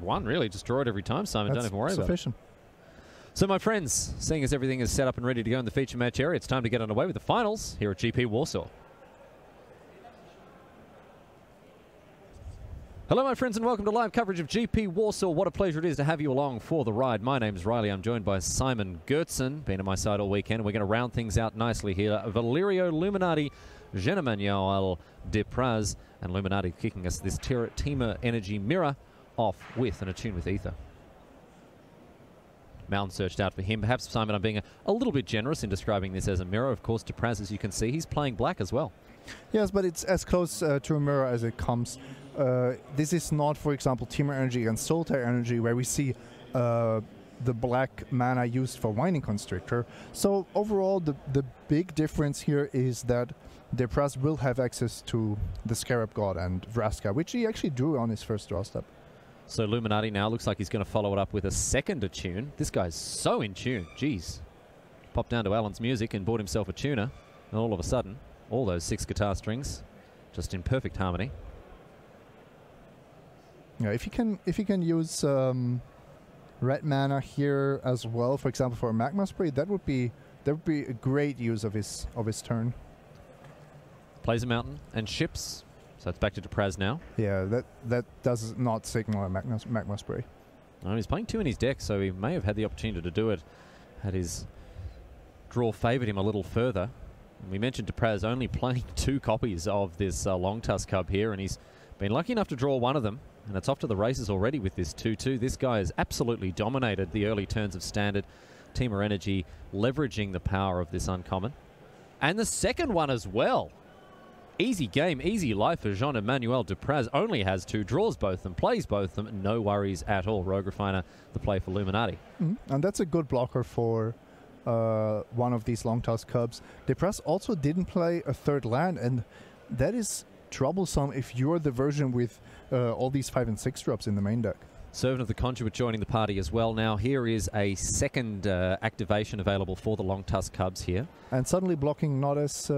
one, really. Just draw it every time, Simon. Don't even worry about it. So, my friends, seeing as everything is set up and ready to go in the feature match area, it's time to get underway with the finals here at GP Warsaw. Hello, my friends, and welcome to live coverage of GP Warsaw. What a pleasure it is to have you along for the ride. My name's Riley. I'm joined by Simon Gertzen, been at my side all weekend. We're going to round things out nicely here. Valerio, Luminati, Jean-Emmanuel, Depraz, and Luminati kicking us this Temur Energy Mirror off with an Attune with Ether. Mountain searched out for him. Perhaps, Simon, I'm being a little bit generous in describing this as a mirror. Of course, Depraz, as you can see, he's playing black as well. Yes, but it's as close to a mirror as it comes. This is not, for example, Temur Energy against Solitaire Energy, where we see the black mana used for Winding Constrictor. So overall, the big difference here is that Depraz will have access to the Scarab God and Vraska, which he actually drew on his first draw step. So Luminati now looks like he's going to follow it up with a second Attune. This guy's so in tune. Jeez. Popped down to Alan's music and bought himself a tuner. And all of a sudden, all those 6 guitar strings just in perfect harmony. Yeah, if you can use red mana here as well, for example, for a Magma Spray, that would be a great use of his turn. Plays a mountain and ships. So it's back to Depraz now. Yeah, that does not signal a Magma Spray. Oh, he's playing 2 in his deck, so he may have had the opportunity to do it had his draw favoured him a little further. And we mentioned Depraz only playing 2 copies of this Long Tusk Cub here, and he's been lucky enough to draw one of them, and it's off to the races already with this 2-2. This guy has absolutely dominated the early turns of Standard. Temur Energy leveraging the power of this uncommon. And the second one as well. Easy game, easy life for Jean-Emmanuel. Depraz only has 2, draws both of them, plays both of them, no worries at all. Rogue Refiner, the play for Luminati. And that's a good blocker for one of these Long Tusk Cubs. Depraz also didn't play a 3rd land, and that is troublesome if you're the version with all these 5 and 6 drops in the main deck. Servant of the Conduit joining the party as well. Now here is a second activation available for the Long Tusk Cubs here. And suddenly blocking not as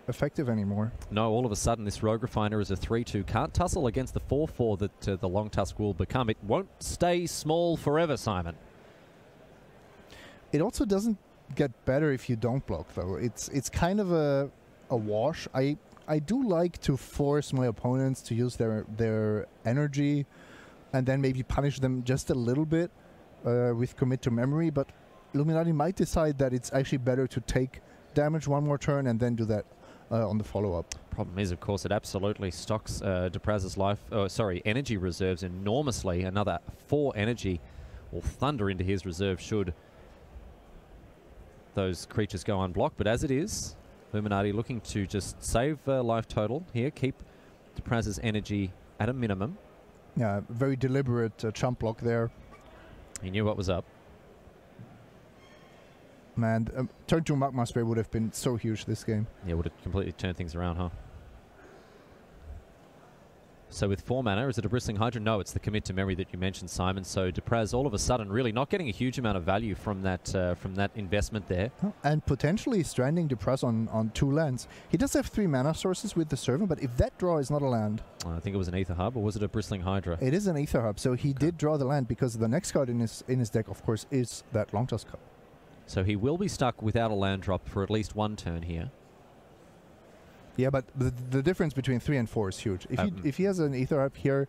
effective anymore. No, all of a sudden this Rogue Refiner is a 3-2. Can't tussle against the 4-4 that the Long Tusk will become. It won't stay small forever, Simon. It also doesn't get better if you don't block, though. It's kind of a wash. I do like to force my opponents to use their energy and then maybe punish them just a little bit with Commit to Memory, but Luminati might decide that it's actually better to take damage one more turn and then do that on the follow-up. Problem is, of course, it absolutely stocks Depraz's energy reserves enormously. Another 4 energy will thunder into his reserve should those creatures go unblocked. But as it is, Luminati looking to just save life total here, keep Depraz's energy at a minimum. Yeah, very deliberate chump block there. He knew what was up. Man, turn 2 Magma Spray would have been so huge this game. Yeah, would have completely turned things around, huh? So with 4 mana, is it a Bristling Hydra? No, it's the Commit to Memory that you mentioned, Simon. So Depraz all of a sudden really not getting a huge amount of value from that investment there. And potentially stranding Depraz on 2 lands. He does have 3 mana sources with the Servant, but if that draw is not a land... I think it was an Ether Hub, or was it a Bristling Hydra? It is an Ether Hub, so he did draw the land because the next card in his deck, of course, is that Long Tusk Cub. So he will be stuck without a land drop for at least 1 turn here. Yeah, but the difference between 3 and 4 is huge. If he has an Ether up here,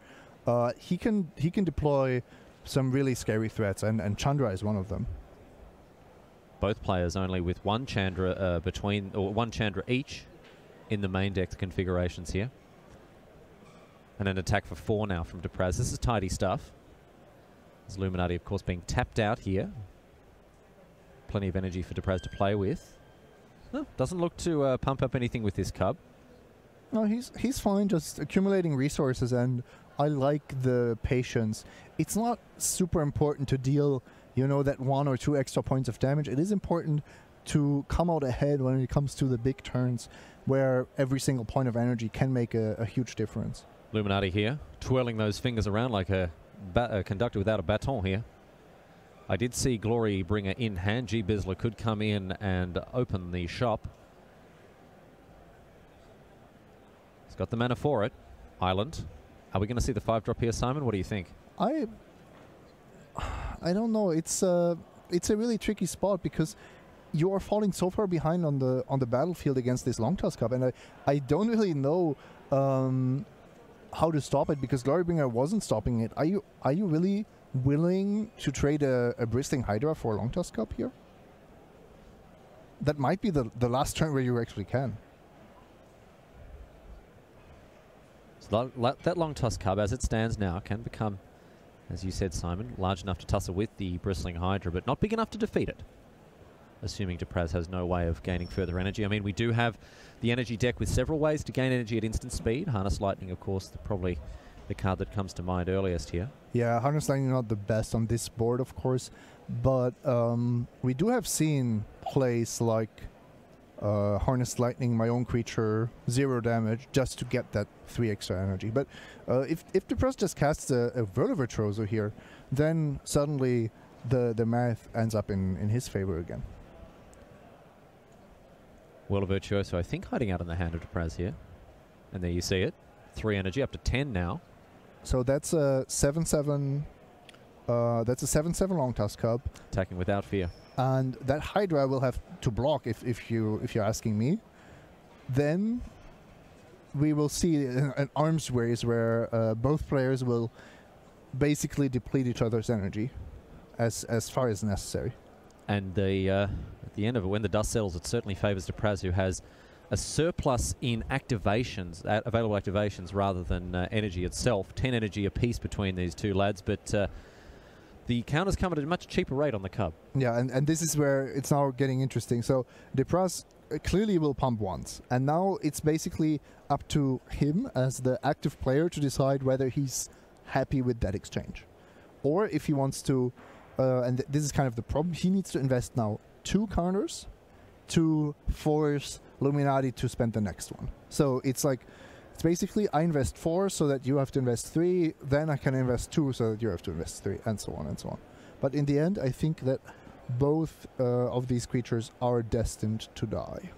he can deploy some really scary threats, and Chandra is one of them. Both players only with 1 Chandra 1 Chandra each in the main deck configurations here. And an attack for 4 now from Depraz. This is tidy stuff. There's Luminati, of course, being tapped out here. Plenty of energy for Depraz to play with. Doesn't look to pump up anything with this cub. No, he's fine, just accumulating resources, and I like the patience. It's not super important to deal, that 1 or 2 extra points of damage. It is important to come out ahead when it comes to the big turns, where every single point of energy can make a huge difference. Luminati here, twirling those fingers around like a conductor without a baton here. I did see Glory Bringer in hand. G. Bizzler could come in and open the shop. He's got the mana for it. Island. Are we going to see the 5-drop here, Simon? What do you think? I don't know. It's a really tricky spot because you are falling so far behind on the battlefield against this long toss cub, and I don't really know how to stop it because Glorybringer wasn't stopping it. Are you really willing to trade a bristling Hydra for a long toss cub here? That might be the last turn where you actually can. So that long tusk cub, as it stands now, can become, as you said, Simon, large enough to tussle with the bristling Hydra, but not big enough to defeat it. Assuming Depraz has no way of gaining further energy. I mean, we do have the energy deck with several ways to gain energy at instant speed. Harness Lightning, of course, probably the card that comes to mind earliest here. Yeah, Harness Lightning not the best on this board, of course, but we do have seen plays like Harness Lightning, my own creature, 0 damage, just to get that 3 extra energy. But if Depraz just casts a Valerio here, then suddenly the math ends up in his favor again. Well, a Virtuoso, I think, hiding out in the hand of Depraz here. And there you see it. 3 energy, up to 10 now. So that's a 7/7. That's a 7/7 long tusk cub. Attacking without fear. And that Hydra will have to block if you're asking me. Then we will see an arms race where both players will basically deplete each other's energy as far as necessary. And at the end of it, when the dust settles, it certainly favors Depraz, who has a surplus in activations, available activations, rather than energy itself. 10 energy apiece between these two lads, but the counters come at a much cheaper rate on the cub. Yeah, and this is where it's now getting interesting. So Depraz clearly will pump once, and now it's basically up to him as the active player to decide whether he's happy with that exchange. Or if he wants to, and this is kind of the problem, he needs to invest now 2 counters to force Luminati to spend the next one. So it's like, it's basically I invest 4 so that you have to invest 3, then I can invest 2 so that you have to invest 3, and so on and so on. But in the end, I think that both of these creatures are destined to die.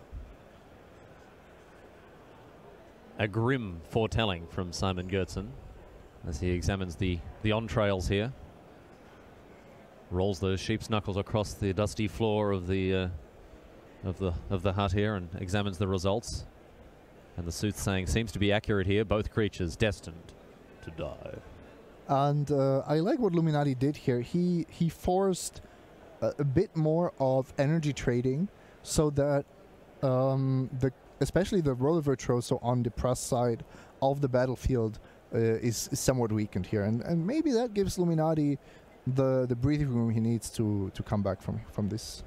A grim foretelling from Simon Goertzen as he examines the entrails here. Rolls those sheep's knuckles across the dusty floor of the hut here and examines the results. And the soothsaying seems to be accurate here. Both creatures destined to die. And I like what Luminati did here. He forced a bit more of energy trading so that especially the roller virtuoso on the Press side of the battlefield is somewhat weakened here. And maybe that gives Luminati the breathing room he needs to come back from this.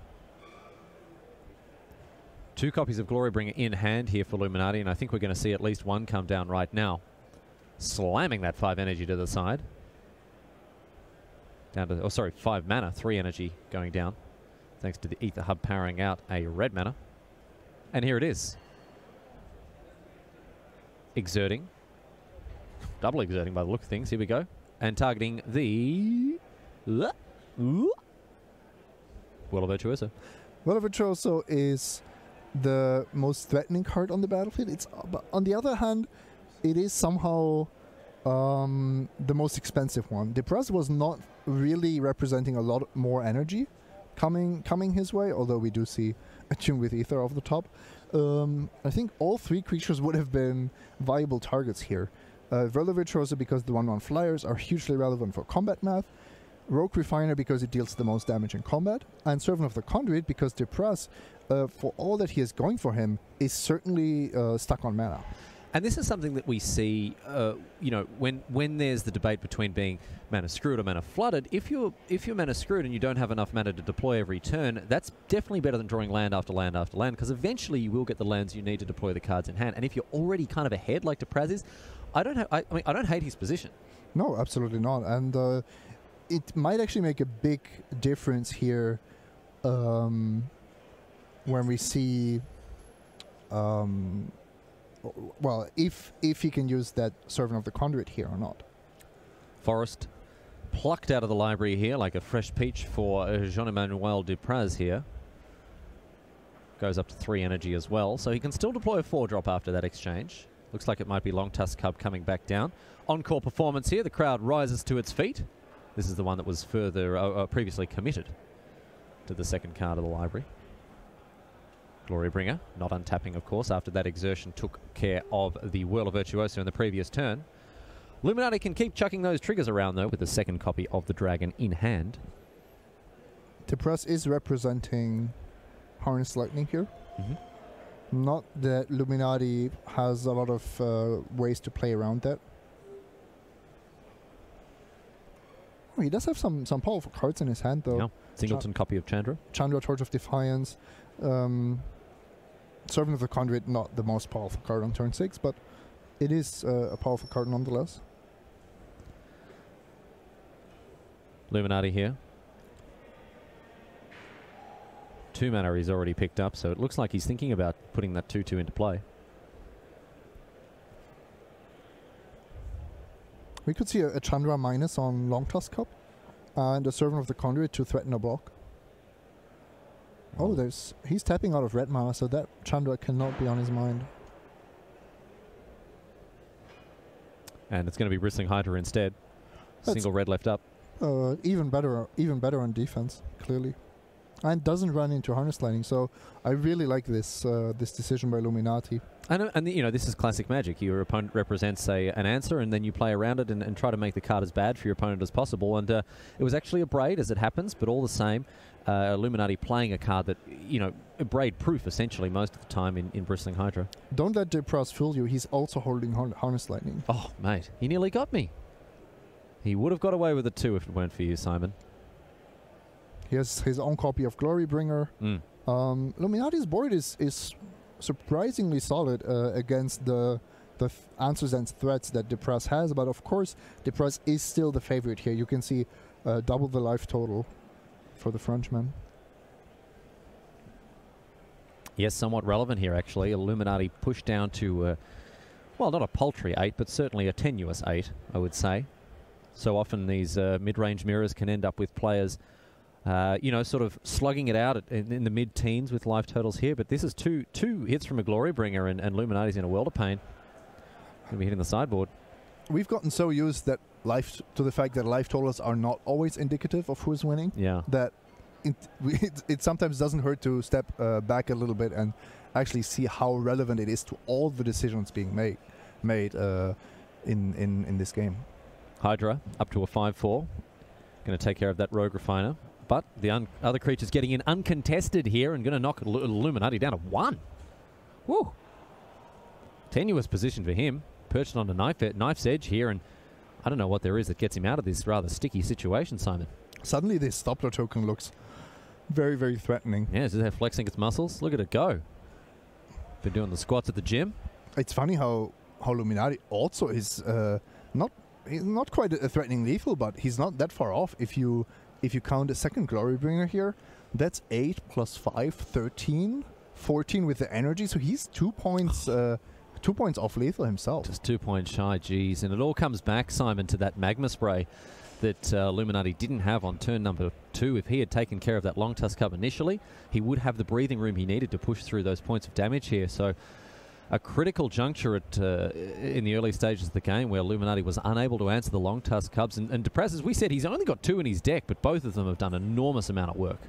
2 copies of Glorybringer in hand here for Luminati, and I think we're going to see at least one come down right now. Slamming that 5 energy to the side. Down to, 5 mana, 3 energy going down. Thanks to the Ether Hub powering out a red mana. And here it is. Exerting. Double exerting by the look of things. Here we go. And targeting the... Well, a Virtuoso. Well, a Virtuoso is the most threatening card on the battlefield. It's, but on the other hand, it is somehow the most expensive one. Depraz was not really representing a lot more energy coming his way, although we do see a Tune with Ether off the top. I think all 3 creatures would have been viable targets here. Valerio Virtuoso because the 1/1 flyers are hugely relevant for combat math. Rogue Refiner because it deals the most damage in combat, and Servant of the Conduit because Depraz, for all that he is going for him, is certainly stuck on mana. And this is something that we see, you know, when there's the debate between being mana screwed or mana flooded. If you're mana screwed and you don't have enough mana to deploy every turn, that's definitely better than drawing land after land after land, because eventually you will get the lands you need to deploy the cards in hand. And if you're already kind of ahead, like Depraz is, I don't hate his position. No, absolutely not, and. It might actually make a big difference here when we see, well, if he can use that Servant of the Conduit here or not. Forest plucked out of the library here like a fresh peach for Jean-Emmanuel Depraz here. Goes up to 3 energy as well, so he can still deploy a 4-drop after that exchange. Looks like it might be Long Tusk Cub coming back down. Encore performance here. The crowd rises to its feet. This is the one that was further previously committed to the second card of the library. Glorybringer, not untapping, of course, after that exertion took care of the Whirl of Virtuoso in the previous turn. Luminati can keep chucking those triggers around, though, with the second copy of the Dragon in hand. Depraz is representing Harness Lightning here. Not that Luminati has a lot of ways to play around that. Oh, he does have some powerful cards in his hand, though. Yeah. Singleton copy of Chandra. Chandra, Torch of Defiance. Servant of the Conduit, not the most powerful card on turn 6, but it is a powerful card nonetheless. Luminati here. 2 mana he's already picked up, so it looks like he's thinking about putting that 2/2 into play. We could see a Chandra minus on Long Tusk Cup and a Servant of the Conduit to threaten a block. Oh, he's tapping out of red mana, so that Chandra cannot be on his mind. And it's going to be Bristling Hydra instead. Single red left up. Even better on defense, clearly. And doesn't run into Harness Lightning, so I really like this this decision by Luminati. And you know, this is classic Magic. Your opponent represents an answer, and then you play around it and try to make the card as bad for your opponent as possible. And it was actually a Braid, as it happens, but all the same, Luminati playing a card that, you know, Braid-proof essentially most of the time in Bristling Hydra. Don't let Depraz fool you. He's also holding Harness Lightning. Oh, mate, he nearly got me. He would have got away with it too if it weren't for you, Simon. He has his own copy of Glorybringer. Luminati's board is surprisingly solid against the answers and threats that Depraz has, but of course Depraz is still the favorite here. You can see double the life total for the Frenchman. Yes, somewhat relevant here actually. Illuminati pushed down to, well, not a paltry 8, but certainly a tenuous 8, I would say. So often these mid-range mirrors can end up with players you know, sort of slugging it out in the mid-teens with life totals here, but this is two hits from a Glorybringer, and Luminati's in a world of pain. Going to be hitting the sideboard. We've gotten so used to the fact that life totals are not always indicative of who's winning. Yeah. That it sometimes doesn't hurt to step back a little bit and actually see how relevant it is to all the decisions being made in this game. Hydra up to a 5/4. Going to take care of that Rogue Refiner. But the other creature's getting in uncontested here and going to knock Luminati down to 1. Woo! Tenuous position for him. Perched on a knife's edge here, and I don't know what there is that gets him out of this rather sticky situation, Simon. Suddenly this Doppler token looks very, very threatening. Yeah, is it flexing its muscles? Look at it go. Been doing the squats at the gym. It's funny how Luminati also is not quite a threatening lethal, but he's not that far off. If you count a second Glorybringer here, that's 8 plus 5, 13, 14 with the energy. So he's 2 points, 2 points off lethal himself. Just 2 points shy, geez. And it all comes back, Simon, to that Magma Spray that Luminati didn't have on turn number 2. If he had taken care of that Long Tusk Cub initially, he would have the breathing room he needed to push through those points of damage here. So a critical juncture in the early stages of the game where Luminati was unable to answer the Long Tusk Cubs. And Depraz, as we said, he's only got 2 in his deck, but both of them have done an enormous amount of work.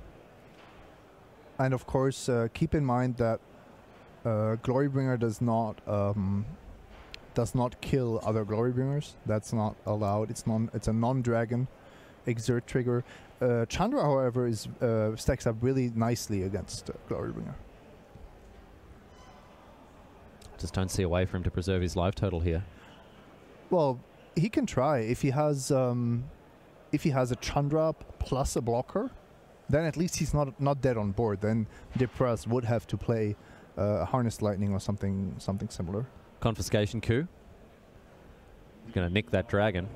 And of course, keep in mind that Glorybringer does not kill other Glorybringers. That's not allowed. It's a non-dragon exert trigger. Chandra, however, stacks up really nicely against Glorybringer. Just don't see a way for him to preserve his life total here. Well, he can try. If he has a Chandra plus a blocker, then at least he's not dead on board. Then Depraz would have to play Harness Lightning or something similar. Confiscation coup. Going to nick that dragon.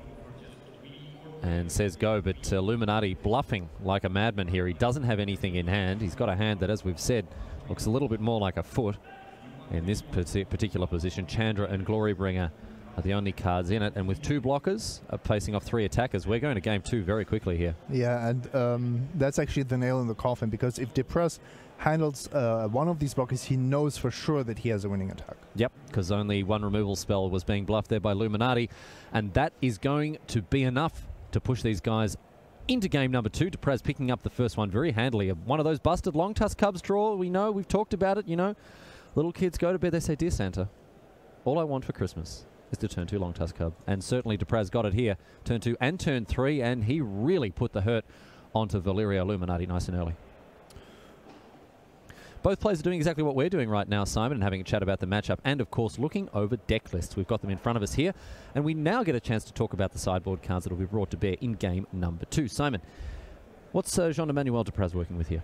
And says go, but Luminati bluffing like a madman here. He doesn't have anything in hand. He's got a hand that, as we've said, looks a little bit more like a foot. In this particular position, Chandra and Glorybringer are the only cards in it. And with 2 blockers facing off 3 attackers, we're going to game 2 very quickly here. Yeah, and that's actually the nail in the coffin, because if Depraz handles one of these blockers, he knows for sure that he has a winning attack. Yep, because only 1 removal spell was being bluffed there by Luminati, and that is going to be enough to push these guys into game number 2. Depraz picking up the first one very handily. One of those busted long tusk cubs draw. We know, we've talked about it, you know. Little kids go to bed, they say, "Dear Santa, all I want for Christmas is to turn 2 long tusk cub." And certainly Depraz got it here. Turn 2 and turn 3, and he really put the hurt onto Valerio Luminati nice and early. Both players are doing exactly what we're doing right now, Simon, and having a chat about the matchup and, of course, looking over deck lists. We've got them in front of us here, and we now get a chance to talk about the sideboard cards that will be brought to bear in game number 2. Simon, what's Jean-Emmanuel Depraz working with here?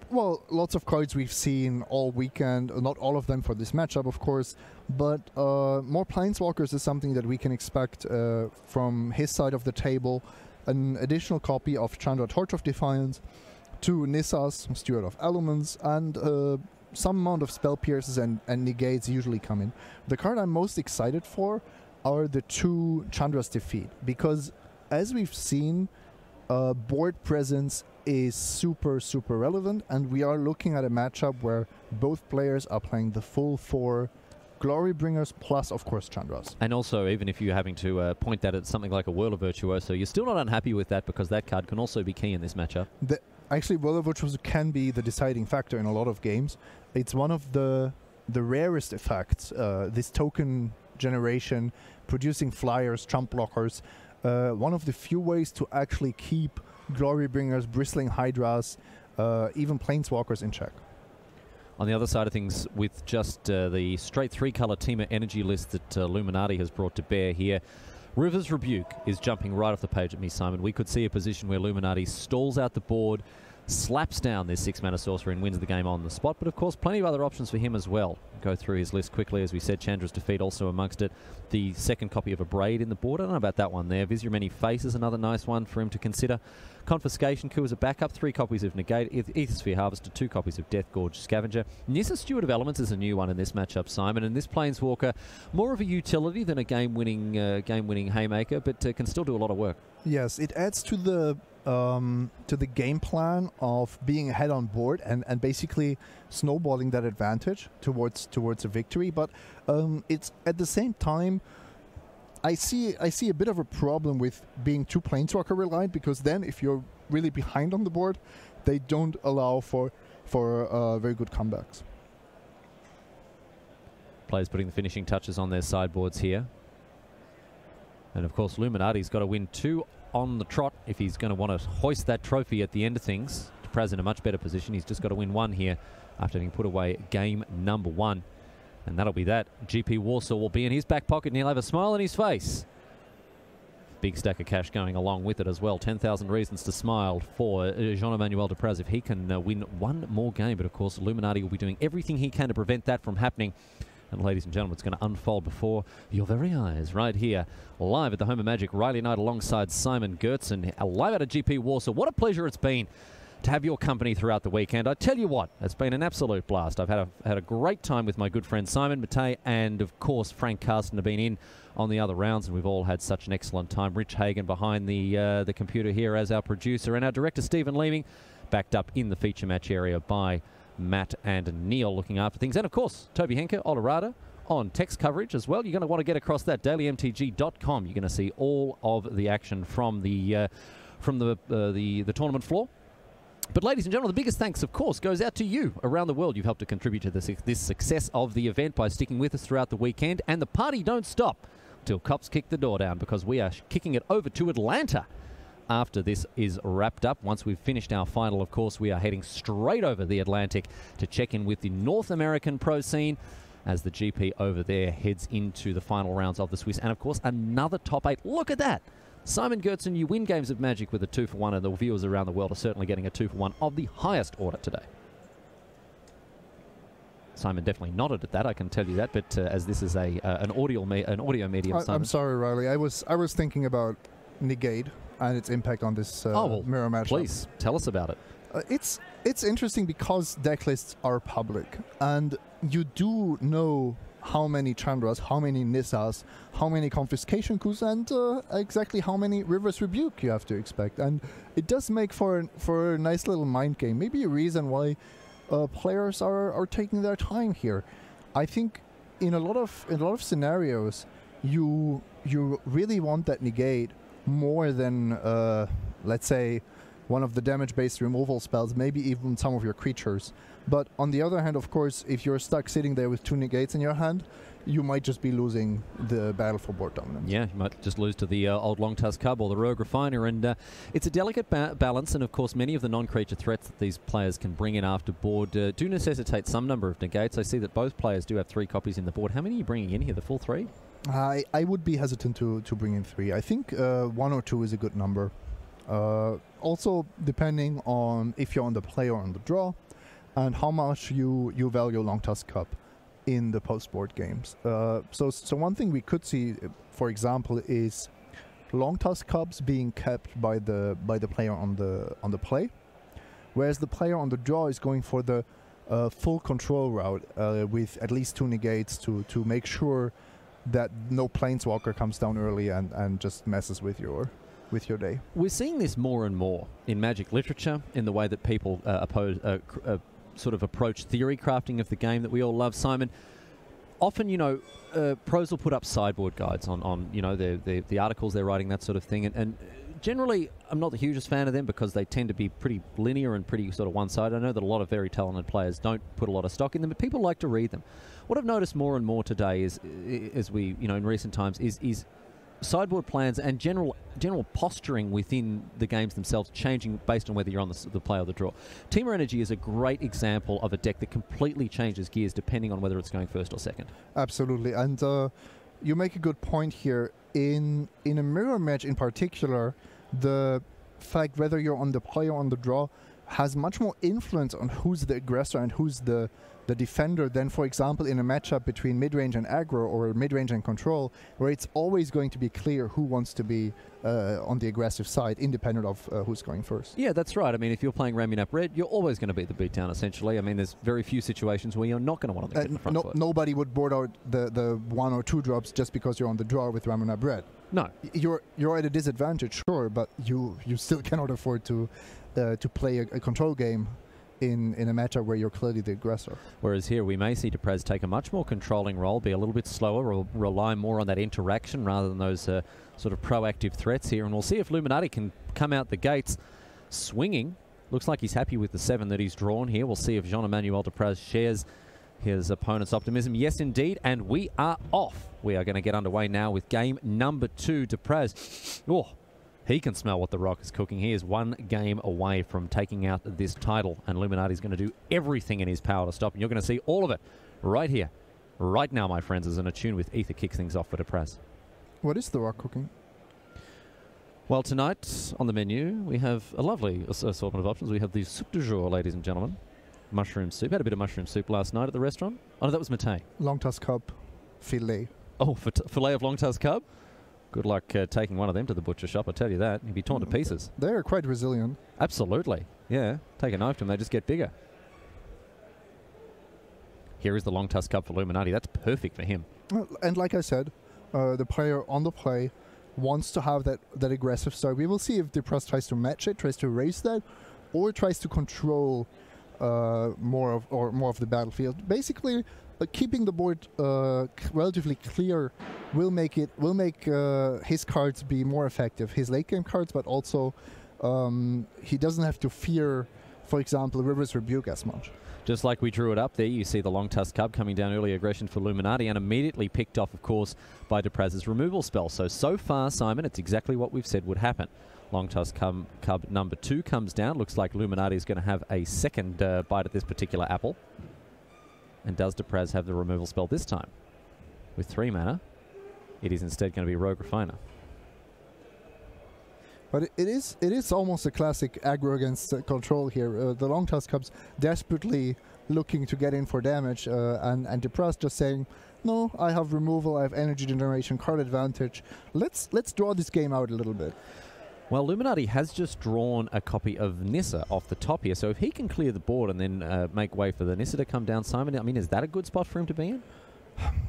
Well, lots of cards we've seen all weekend, not all of them for this matchup, of course, but more Planeswalkers is something that we can expect from his side of the table. An additional copy of Chandra, Torch of Defiance, 2 Nissas, Steward of Elements, and some amount of Spell Pierces and Negates usually come in. The card I'm most excited for are the 2 Chandra's Defeat, because as we've seen, board presence is super relevant, and we are looking at a matchup where both players are playing the full 4 Glory Bringers plus, of course, Chandras. And also, even if you're having to point that at something like a Whirl of Virtuoso, you're still not unhappy with that, because that card can also be key in this matchup. Actually, Whirl of Virtuoso can be the deciding factor in a lot of games. It's one of the rarest effects, this token generation, producing flyers, trump blockers, one of the few ways to actually keep Glory Bringers, Bristling Hydras, even Planeswalkers in check. On the other side of things, with just the straight 3-color Temur energy list that Luminati has brought to bear here, River's Rebuke is jumping right off the page at me, Simon. We could see a position where Luminati stalls out the board, slaps down this 6-mana sorcerer and wins the game on the spot. But of course, plenty of other options for him as well. Go through his list quickly. As we said, Chandra's Defeat also amongst it. The second copy of a Braid in the board. I don't know about that one there. Vizier Many Faces, another nice one for him to consider. Confiscation Coup as a backup. 3 copies of Negate. Aethersphere Harvester. 2 copies of Death Gorge Scavenger. Nissa Steward of Elements is a new one in this matchup, Simon. And this Planeswalker, more of a utility than a game-winning haymaker, but can still do a lot of work. Yes, it adds to the game plan of being ahead on board and basically snowballing that advantage towards a victory. But it's at the same time, I see a bit of a problem with being too Planeswalker reliant, because then if you're really behind on the board, they don't allow for very good comebacks. Players putting the finishing touches on their sideboards here. And of course, Luminati's got to win 2 on the trot if he's going to want to hoist that trophy at the end of things. Depraz in a much better position. He's just got to win 1 here after having put away game number 1. And that'll be that. GP Warsaw will be in his back pocket and he'll have a smile on his face. Big stack of cash going along with it as well. 10,000 reasons to smile for Jean-Emmanuel Depraz if he can win 1 more game. But of course, Luminati will be doing everything he can to prevent that from happening. And ladies and gentlemen, it's going to unfold before your very eyes right here, live at the Home of Magic. Riley Knight alongside Simon Gertzen, live out of GP Warsaw. What a pleasure it's been to have your company throughout the weekend. I tell you what, it's been an absolute blast. I've had a great time with my good friend Simon Matei, and of course Frank Carsten have been in on the other rounds, and we've all had such an excellent time. Rich Hagen behind the computer here as our producer, and our director Stephen Leeming, backed up in the feature match area by Matt and Neil looking after things. And of course, Toby Henke, Olorada on text coverage as well. You're going to want to get across that, dailymtg.com. You're going to see all of the action from the tournament floor. But ladies and gentlemen, the biggest thanks, of course, goes out to you around the world. You've helped to contribute to this success of the event by sticking with us throughout the weekend. And the party don't stop till cops kick the door down, because we are kicking it over to Atlanta after this is wrapped up. Once we've finished our final, of course, we are heading straight over the Atlantic to check in with the North American pro scene as the GP over there heads into the final rounds of the Swiss. And, of course, another top 8. Look at that. Simon Gertzen, you win games of Magic with a 2-for-1, and the viewers around the world are certainly getting a 2-for-1 of the highest order today. Simon definitely nodded at that, I can tell you that, but as this is an audio medium, Simon. I'm sorry, Riley. I was thinking about Negate and its impact on this mirror matchup. Please tell us about it. It's interesting because deck lists are public, and you do know how many Chandras, how many Nissas, how many Confiscation Coups, and exactly how many Reverse Rebuke you have to expect. And it does make for a nice little mind game. Maybe a reason why players are taking their time here. I think in a lot of scenarios, you really want that negate more than let's say one of the damage-based removal spells, maybe even some of your creatures. But on the other hand, of course, if you're stuck sitting there with 2 negates in your hand, you might just be losing the battle for board dominance. Yeah, you might just lose to the old Long-Tusk Cub or the Rogue Refiner, and it's a delicate balance, and of course many of the non-creature threats that these players can bring in after board do necessitate some number of negates. I see that both players do have 3 copies in the board. How many are you bringing in here, the full 3? I would be hesitant to bring in 3. I think 1 or 2 is a good number. Also, depending on if you're on the play or on the draw, and how much you value Long-Tusk Cub in the post-board games. So one thing we could see, for example, is Long-Tusk Cubs being kept by the player on the play, whereas the player on the draw is going for the full control route with at least 2 negates to make sure that no Planeswalker comes down early and just messes with your day. We're seeing this more and more in Magic literature, in the way that people sort of approach theory crafting of the game that we all love, Simon. Often, you know, pros will put up sideboard guides on you know, the articles they're writing, that sort of thing, and generally I'm not the hugest fan of them because they tend to be pretty linear and pretty sort of one-sided. I know that a lot of very talented players don't put a lot of stock in them, but people like to read them. What I've noticed more and more today is, as we, you know, in recent times, is sideboard plans and general posturing within the games themselves changing based on whether you're on the play or the draw. Temur Energy is a great example of a deck that completely changes gears depending on whether it's going first or second. Absolutely, and you make a good point here. In a mirror match in particular, the fact whether you're on the play or on the draw has much more influence on who's the aggressor and who's the defender than, for example, in a matchup between mid-range and aggro or mid-range and control, where it's always going to be clear who wants to be on the aggressive side, independent of who's going first. Yeah, that's right. I mean, if you're playing ramming up red, you're always going to beat the beatdown, essentially. I mean, there's very few situations where you're not going to want to get in the front foot. Nobody would board out the 1 or 2 drops just because you're on the draw with ramming up red. No. You're at a disadvantage, sure, but you still cannot afford to play a control game in a matchup where you're clearly the aggressor. Whereas here we may see Depraz take a much more controlling role, be a little bit slower, or rely more on that interaction rather than those sort of proactive threats here. And we'll see if Luminati can come out the gates swinging. Looks like he's happy with the 7 that he's drawn here. We'll see if Jean-Emmanuel Depraz shares his opponent's optimism. Yes, indeed, and we are off. We are going to get underway now with game number 2. Depraz, oh, he can smell what the Rock is cooking. He is 1 game away from taking out this title, and Luminati's going to do everything in his power to stop, and you're going to see all of it right here, right now, my friends, as an attune with Ether kicks things off for Depraz. What is the Rock cooking? Well, tonight on the menu, we have a lovely assortment of options. We have the soup du jour, ladies and gentlemen. Mushroom soup. Had a bit of mushroom soup last night at the restaurant. Oh, no, that was Mate. Long-Tusk Cub filet. Oh, filet of Long-Tusk Cub? Good luck taking one of them to the butcher shop, I tell you that. He'd be torn to pieces. They're quite resilient. Absolutely. Yeah. Take a knife to them, they just get bigger. Here is the Long-Tusk Cub for Luminati. That's perfect for him. And like I said, the player on the play wants to have that aggressive start. We will see if Depraz tries to match it, tries to raise that, or tries to control more of the battlefield. Basically, keeping the board relatively clear will make his cards be more effective, his late game cards, but also he doesn't have to fear, for example, River's Rebuke as much. Just like we drew it up there, you see the Long-Tusk Cub coming down early aggression for Luminati, and immediately picked off, of course, by Depraz's removal spell. So far, Simon, it's exactly what we've said would happen. Long-Tusk Cub number 2 comes down. Looks like Luminati is going to have a second bite at this particular apple. And does Depraz have the removal spell this time? With 3 mana, it is instead going to be Rogue Refiner. But it is almost a classic aggro against control here. The Long-Tusk Cubs desperately looking to get in for damage, and Depraz just saying, no, I have removal, I have energy generation, card advantage. Let's draw this game out a little bit. Well, Luminati has just drawn a copy of Nissa off the top here, so if he can clear the board and then make way for the Nissa to come down, Simon, I mean, is that a good spot for him to be in?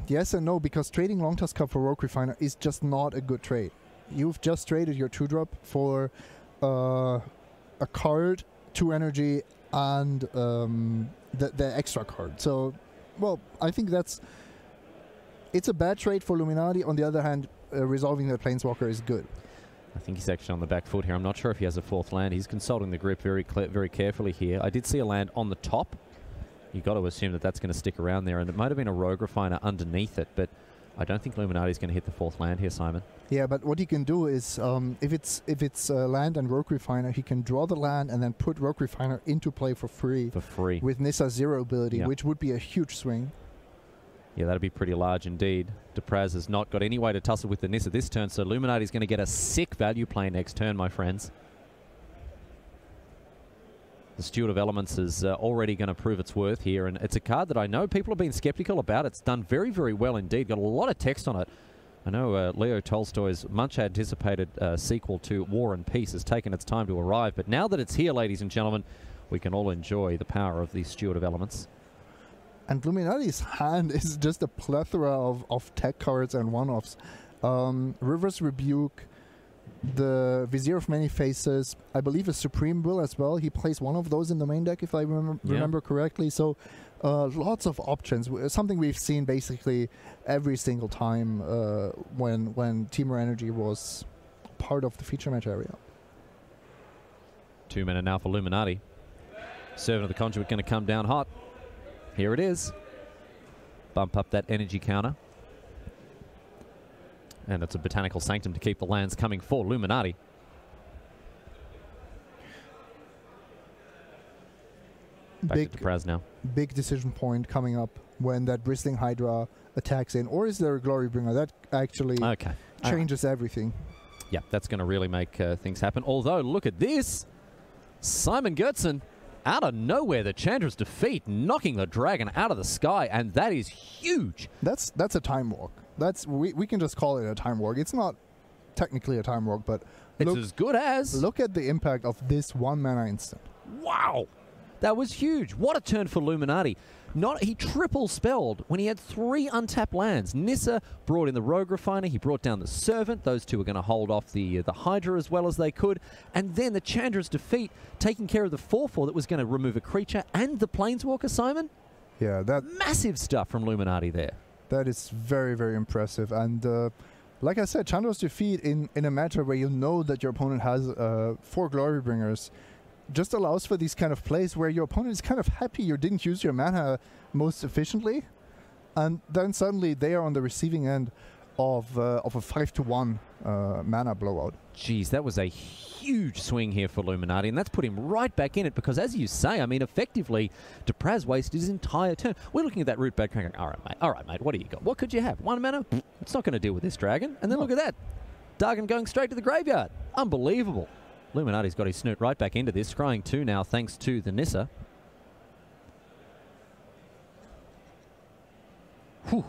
Yes and no, because trading Long Tusk Cup for Rogue Refiner is just not a good trade. You've just traded your 2-drop for a card, 2 energy, and the extra card. So, well, I think it's a bad trade for Luminati. On the other hand, resolving the Planeswalker is good. I think he's actually on the back foot here. I'm not sure if he has a 4th land. He's consulting the grip very carefully here. I did see a land on the top. You've got to assume that that's going to stick around there, and it might have been a Rogue Refiner underneath it, but I don't think Luminati's going to hit the 4th land here, Simon. Yeah, but what he can do is, if it's land and Rogue Refiner, he can draw the land and then put Rogue Refiner into play for free. For free. With Nissa's 0 ability, which would be a huge swing. Yeah, that'd be pretty large indeed. Depraz has not got any way to tussle with the Nissa this turn, so Luminati's going to get a sick value play next turn, my friends. The Steward of Elements is already going to prove its worth here, and it's a card that I know people have been skeptical about. It's done very, very well indeed. Got a lot of text on it. I know Leo Tolstoy's much anticipated sequel to War and Peace has taken its time to arrive, but now that it's here, ladies and gentlemen, we can all enjoy the power of the Steward of Elements. And Luminati's hand is just a plethora of tech cards and one-offs. River's Rebuke, the Vizier of Many Faces, I believe a Supreme Will as well. He plays one of those in the main deck, if I remember correctly. So lots of options. Something we've seen basically every single time when Temur Energy was part of the feature match area. 2 mana now for Luminati. Servant of the Conduit going to come down hot. Here it is. Bump up that energy counter. And it's a Botanical Sanctum to keep the lands coming for Luminati. Back to Depraz now. Big decision point coming up when that Bristling Hydra attacks in. Or is there a Glorybringer? That actually changes everything. Yeah, that's going to really make things happen. Although, look at this. Simon Gertzen, out of nowhere, the Chandra's Defeat, knocking the dragon out of the sky, and that is huge. That's a time walk. We can just call it a time walk. It's not technically a time walk, but it's as good as. Look at the impact of this 1 mana instant. Wow, that was huge. What a turn for Luminati. He triple spelled when he had 3 untapped lands. Nissa brought in the Rogue Refiner. He brought down the Servant. Those two are going to hold off the Hydra as well as they could. And then the Chandra's Defeat, taking care of the 4/4 that was going to remove a creature and the Planeswalker, Simon. Yeah, that massive stuff from Luminati there. That is very, very impressive. And like I said, Chandra's Defeat in a matchup where you know that your opponent has 4 Glorybringers just allows for these kind of plays where your opponent is kind of happy you didn't use your mana most efficiently, and then suddenly they are on the receiving end of a 5-1 mana blowout. Jeez, that was a huge swing here for Luminati, and that's put him right back in it because, as you say, I mean, effectively, Depraz wasted his entire turn. We're looking at that root back going, all right, mate, what do you got? What could you have? 1 mana? It's not going to deal with this dragon. And then look at that. Dargan going straight to the graveyard. Unbelievable. Luminati's got his snoot right back into this, scrying 2 now thanks to the Nissa. Whew.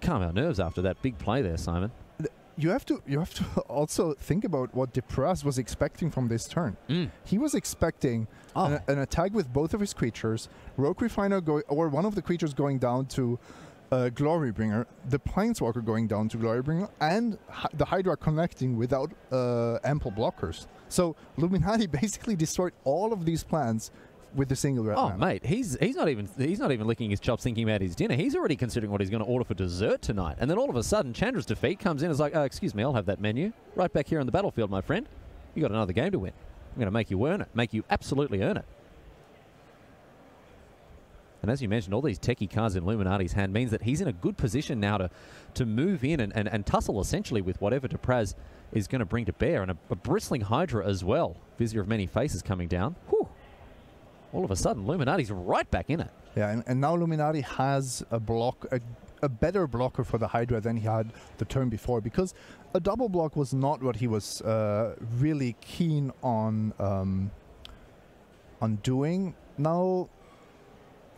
Calm our nerves after that big play there, Simon. You have to also think about what Depraz was expecting from this turn. He was expecting an attack with both of his creatures, Rogue Refiner or one of the creatures going down to Glorybringer, the Planeswalker going down to Glorybringer, and the Hydra connecting without ample blockers. So Luminati basically destroyed all of these plans with a single red mana. Mate, he's not even licking his chops thinking about his dinner. He's already considering what he's going to order for dessert tonight. And then all of a sudden, Chandra's Defeat comes in and is like, excuse me, I'll have that menu right back here on the battlefield, my friend. You got another game to win. I'm going to make you earn it. Make you absolutely earn it. And as you mentioned, all these techie cards in Luminati's hand means that he's in a good position now to move in and tussle essentially with whatever Depraz is going to bring to bear. And a bristling Hydra as well. Vizier of Many Faces coming down. Whew. All of a sudden, Luminati's right back in it. Yeah, and now Luminati has a better blocker for the Hydra than he had the turn before, because a double block was not what he was really keen on doing. Now,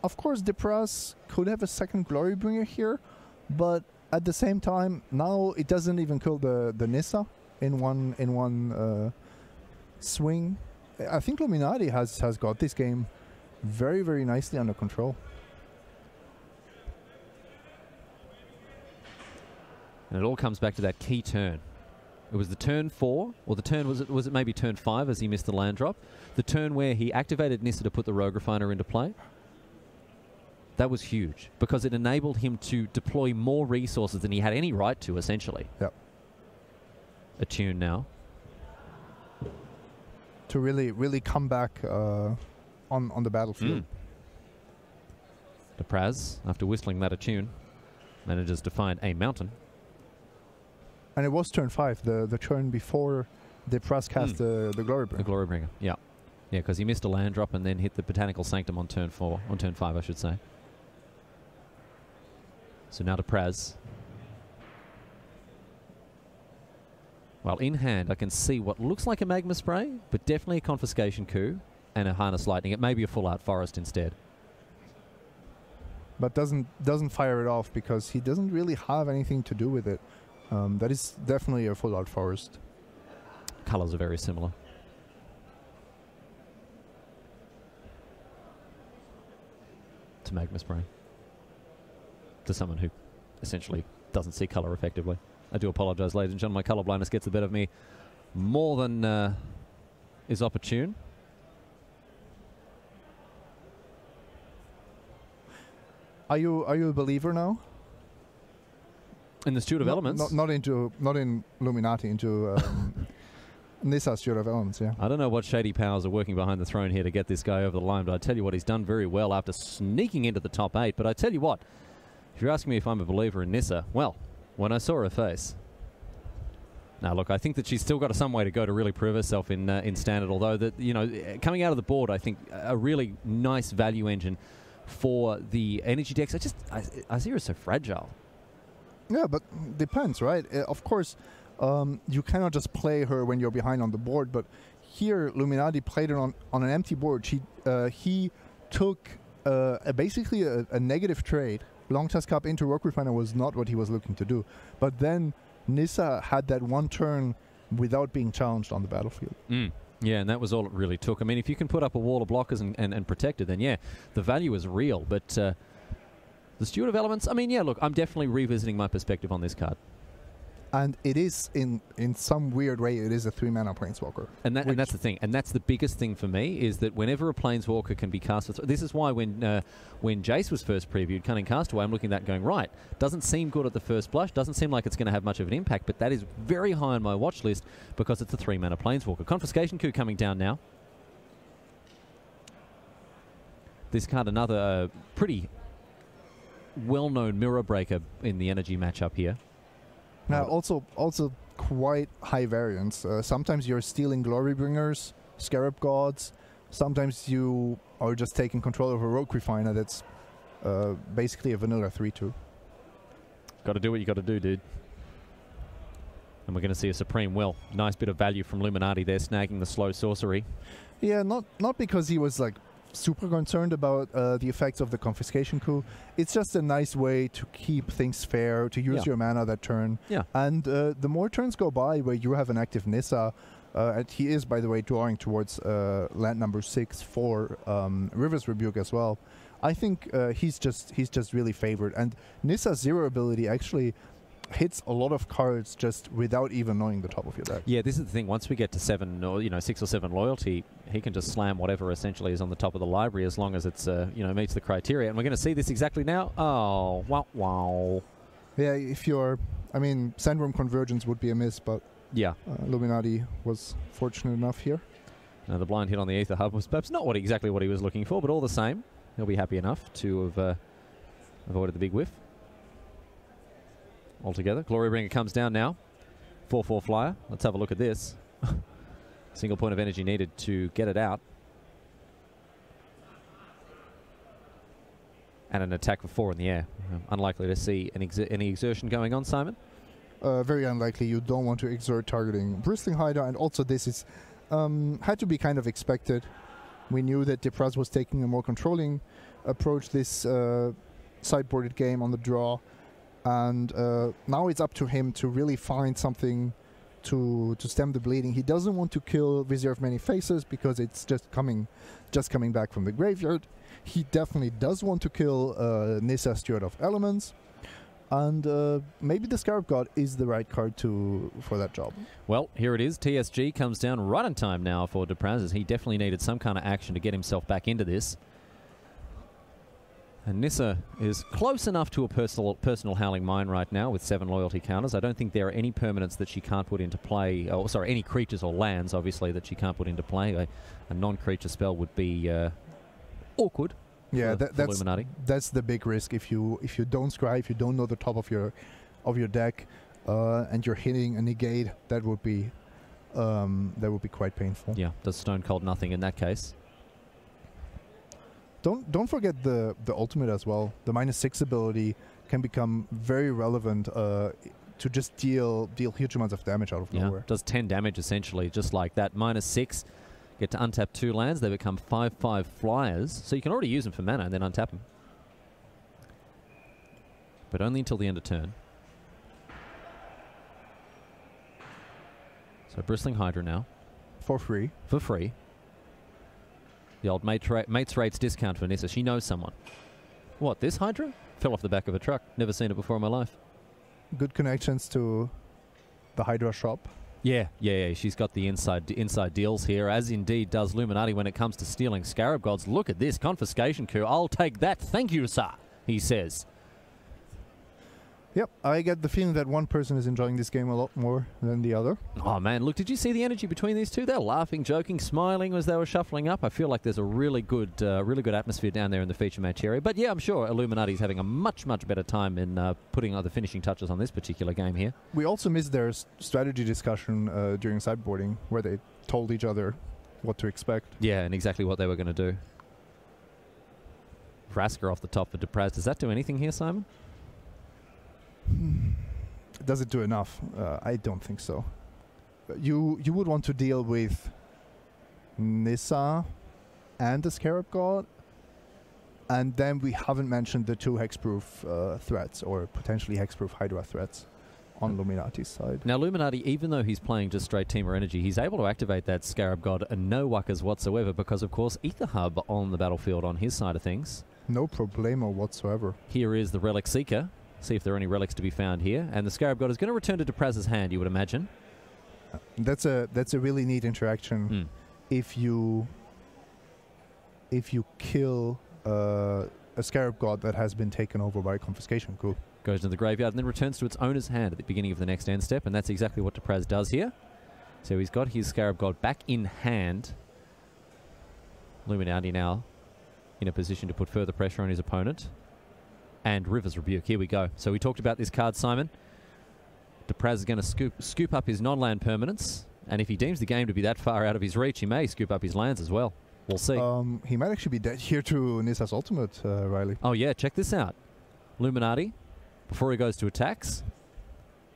of course, Depraz could have a second Glorybringer here, but at the same time, now it doesn't even kill the Nissa in one swing. I think Luminati has got this game very, very nicely under control. And it all comes back to that key turn. It was the turn 4, or the turn, was it maybe turn 5 as he missed the land drop? The turn where he activated Nissa to put the Rogue Refiner into play. That was huge, because it enabled him to deploy more resources than he had any right to, essentially. Yep. Attune now. To really come back on the battlefield. Depraz, after whistling that attune, manages to find a mountain. And it was turn 5, the turn before Depraz cast the Glorybringer. The Glorybringer, yeah. Yeah, because he missed a land drop and then hit the Botanical Sanctum on turn 4, on turn 5, I should say. So now Depraz. Well, in hand, I can see what looks like a Magma Spray, but definitely a Confiscation Coup and a Harness Lightning. It may be a Full Art Forest instead. But doesn't fire it off because he doesn't really have anything to do with it. That is definitely a Full Art Forest. Colors are very similar. To Magma Spray. To someone who essentially doesn't see color effectively. I do apologize, ladies and gentlemen. My color blindness gets the better of me more than is opportune. Are you a believer now? In the Steward of Elements? Not in Luminati, into Nissa Steward of Elements, yeah. I don't know what shady powers are working behind the throne here to get this guy over the line, but I tell you what, he's done very well after sneaking into the top 8. But I tell you what, if you're asking me if I'm a believer in Nissa, well, when I saw her face. Now, look, I think that she's still got some way to go to really prove herself in Standard, although, that, you know, coming out of the board, I think a really nice value engine for the energy decks. I see her as so fragile. Yeah, but depends, right? Of course, you cannot just play her when you're behind on the board, but here Luminati played it on an empty board. He took basically a negative trade. Long Task Cup into Rogue Refiner was not what he was looking to do. But then Nissa had that one turn without being challenged on the battlefield. Yeah, and that was all it really took. I mean, if you can put up a wall of blockers and protect it, then yeah, the value is real. But the Steward of Elements, I mean, yeah, look, I'm definitely revisiting my perspective on this card. And it is, in some weird way, it is a 3-mana Planeswalker. And that's the thing. And that's the biggest thing for me, is that whenever a Planeswalker can be cast with... This is why when Jace was first previewed, Cunning Castaway, I'm looking at that going, right, doesn't seem good at the first blush, doesn't seem like it's going to have much of an impact, but that is very high on my watch list because it's a 3-mana Planeswalker. Confiscation Coup coming down now. This card, another pretty well-known mirror breaker in the energy matchup here. Now, also quite high variance. Sometimes you're stealing Glorybringers, Scarab Gods. Sometimes you are just taking control of a Rogue Refiner that's basically a vanilla 3-2. Got to do what you got to do, dude. And we're going to see a Supreme Will. Nice bit of value from Luminati there, snagging the slow sorcery. Yeah, not because he was like super concerned about the effects of the Confiscation Coup. It's just a nice way to keep things fair, to use your mana that turn. Yeah. And the more turns go by where you have an active Nissa, and he is, by the way, drawing towards land number 6 for River's Rebuke as well. I think he's just really favored. And Nissa's 0 ability actually hits a lot of cards just without even knowing the top of your deck. Yeah, this is the thing. Once we get to 7 or 6 or 7 loyalty, he can just slam whatever essentially is on the top of the library as long as it's meets the criteria. And we're going to see this exactly now. Oh, wow. Yeah, if you're, I mean, Sandworm Convergence would be a miss, but yeah, Luminati was fortunate enough here. Now the blind hit on the Aether Hub was perhaps not exactly what he was looking for, but all the same, he'll be happy enough to have avoided the big whiff. Altogether, Glorybringer comes down now. 4/4 flyer. Let's have a look at this. Single point of energy needed to get it out. And an attack for 4 in the air. Unlikely to see any exertion going on, Simon? Very unlikely. You don't want to exert targeting Bristling Hydra, and also this is had to be kind of expected. We knew that Depraz was taking a more controlling approach this sideboarded game on the draw. And now it's up to him to really find something to stem the bleeding. He doesn't want to kill Vizier of Many Faces because it's just coming back from the graveyard. He definitely does want to kill Nissa Steward of Elements. and maybe the Scarab God is the right card for that job. Well, here it is. TSG comes down right on time now for Depraz, as he definitely needed some kind of action to get himself back into this. And Nissa is close enough to a personal Howling Mine right now with 7 loyalty counters. I don't think there are any permanents that she can't put into play. Oh, sorry, any creatures or lands, obviously, that she can't put into play. A non-creature spell would be awkward. Yeah, for Luminati. That's the big risk. If you don't scry, if you don't know the top of your deck, and you're hitting a negate, that would be quite painful. Yeah, does Stone Cold nothing in that case. Don't forget the ultimate as well. The -6 ability can become very relevant to just deal huge amounts of damage out of nowhere. Does 10 damage essentially, just like that. -6, get to untap 2 lands. They become 5/5 flyers, so you can already use them for mana and then untap them. But only until the end of turn. So Bristling Hydra now. For free. For free. The old mates rates discount for Nissa. She knows someone. What, this Hydra? Fell off the back of a truck. Never seen it before in my life. Good connections to the Hydra shop. Yeah. She's got the inside deals here, as indeed does Luminati when it comes to stealing Scarab Gods. Look at this confiscation coup. I'll take that. Thank you, sir, he says. Yep, I get the feeling that one person is enjoying this game a lot more than the other. Oh, man, look, did you see the energy between these two? They're laughing, joking, smiling as they were shuffling up. I feel like there's a really good atmosphere down there in the feature match area. But, yeah, I'm sure Illuminati's having a much, much better time in putting other finishing touches on this particular game here. We also missed their strategy discussion during sideboarding, where they told each other what to expect. Yeah, and exactly what they were going to do. Vraska off the top for Depraz. Does that do anything here, Simon? Does it do enough? I don't think so. You would want to deal with Nissa and the Scarab God, and then we haven't mentioned the 2 hexproof threats, or potentially hexproof Hydra threats on Luminati's side. Now Luminati, even though he's playing just straight Temur energy, he's able to activate that Scarab God and no wuckers whatsoever, because of course Ether Hub on the battlefield on his side of things. No problemo whatsoever. Here is the Relic Seeker. See if there are any relics to be found here. And the Scarab God is going to return to Depraz's hand, you would imagine. That's a really neat interaction. If you kill a Scarab God that has been taken over by a confiscation coup. Goes to the graveyard and then returns to its owner's hand at the beginning of the next end step, and that's exactly what Depraz does here. So he's got his Scarab God back in hand. Luminati now in a position to put further pressure on his opponent. And River's Rebuke. Here we go. So we talked about this card, Simon. Depraz is going to scoop up his non-land permanents, and if he deems the game to be that far out of his reach, he may scoop up his lands as well. We'll see. He might actually be dead here to Nissa's ultimate, Riley. Oh yeah, check this out. Luminati, before he goes to attacks,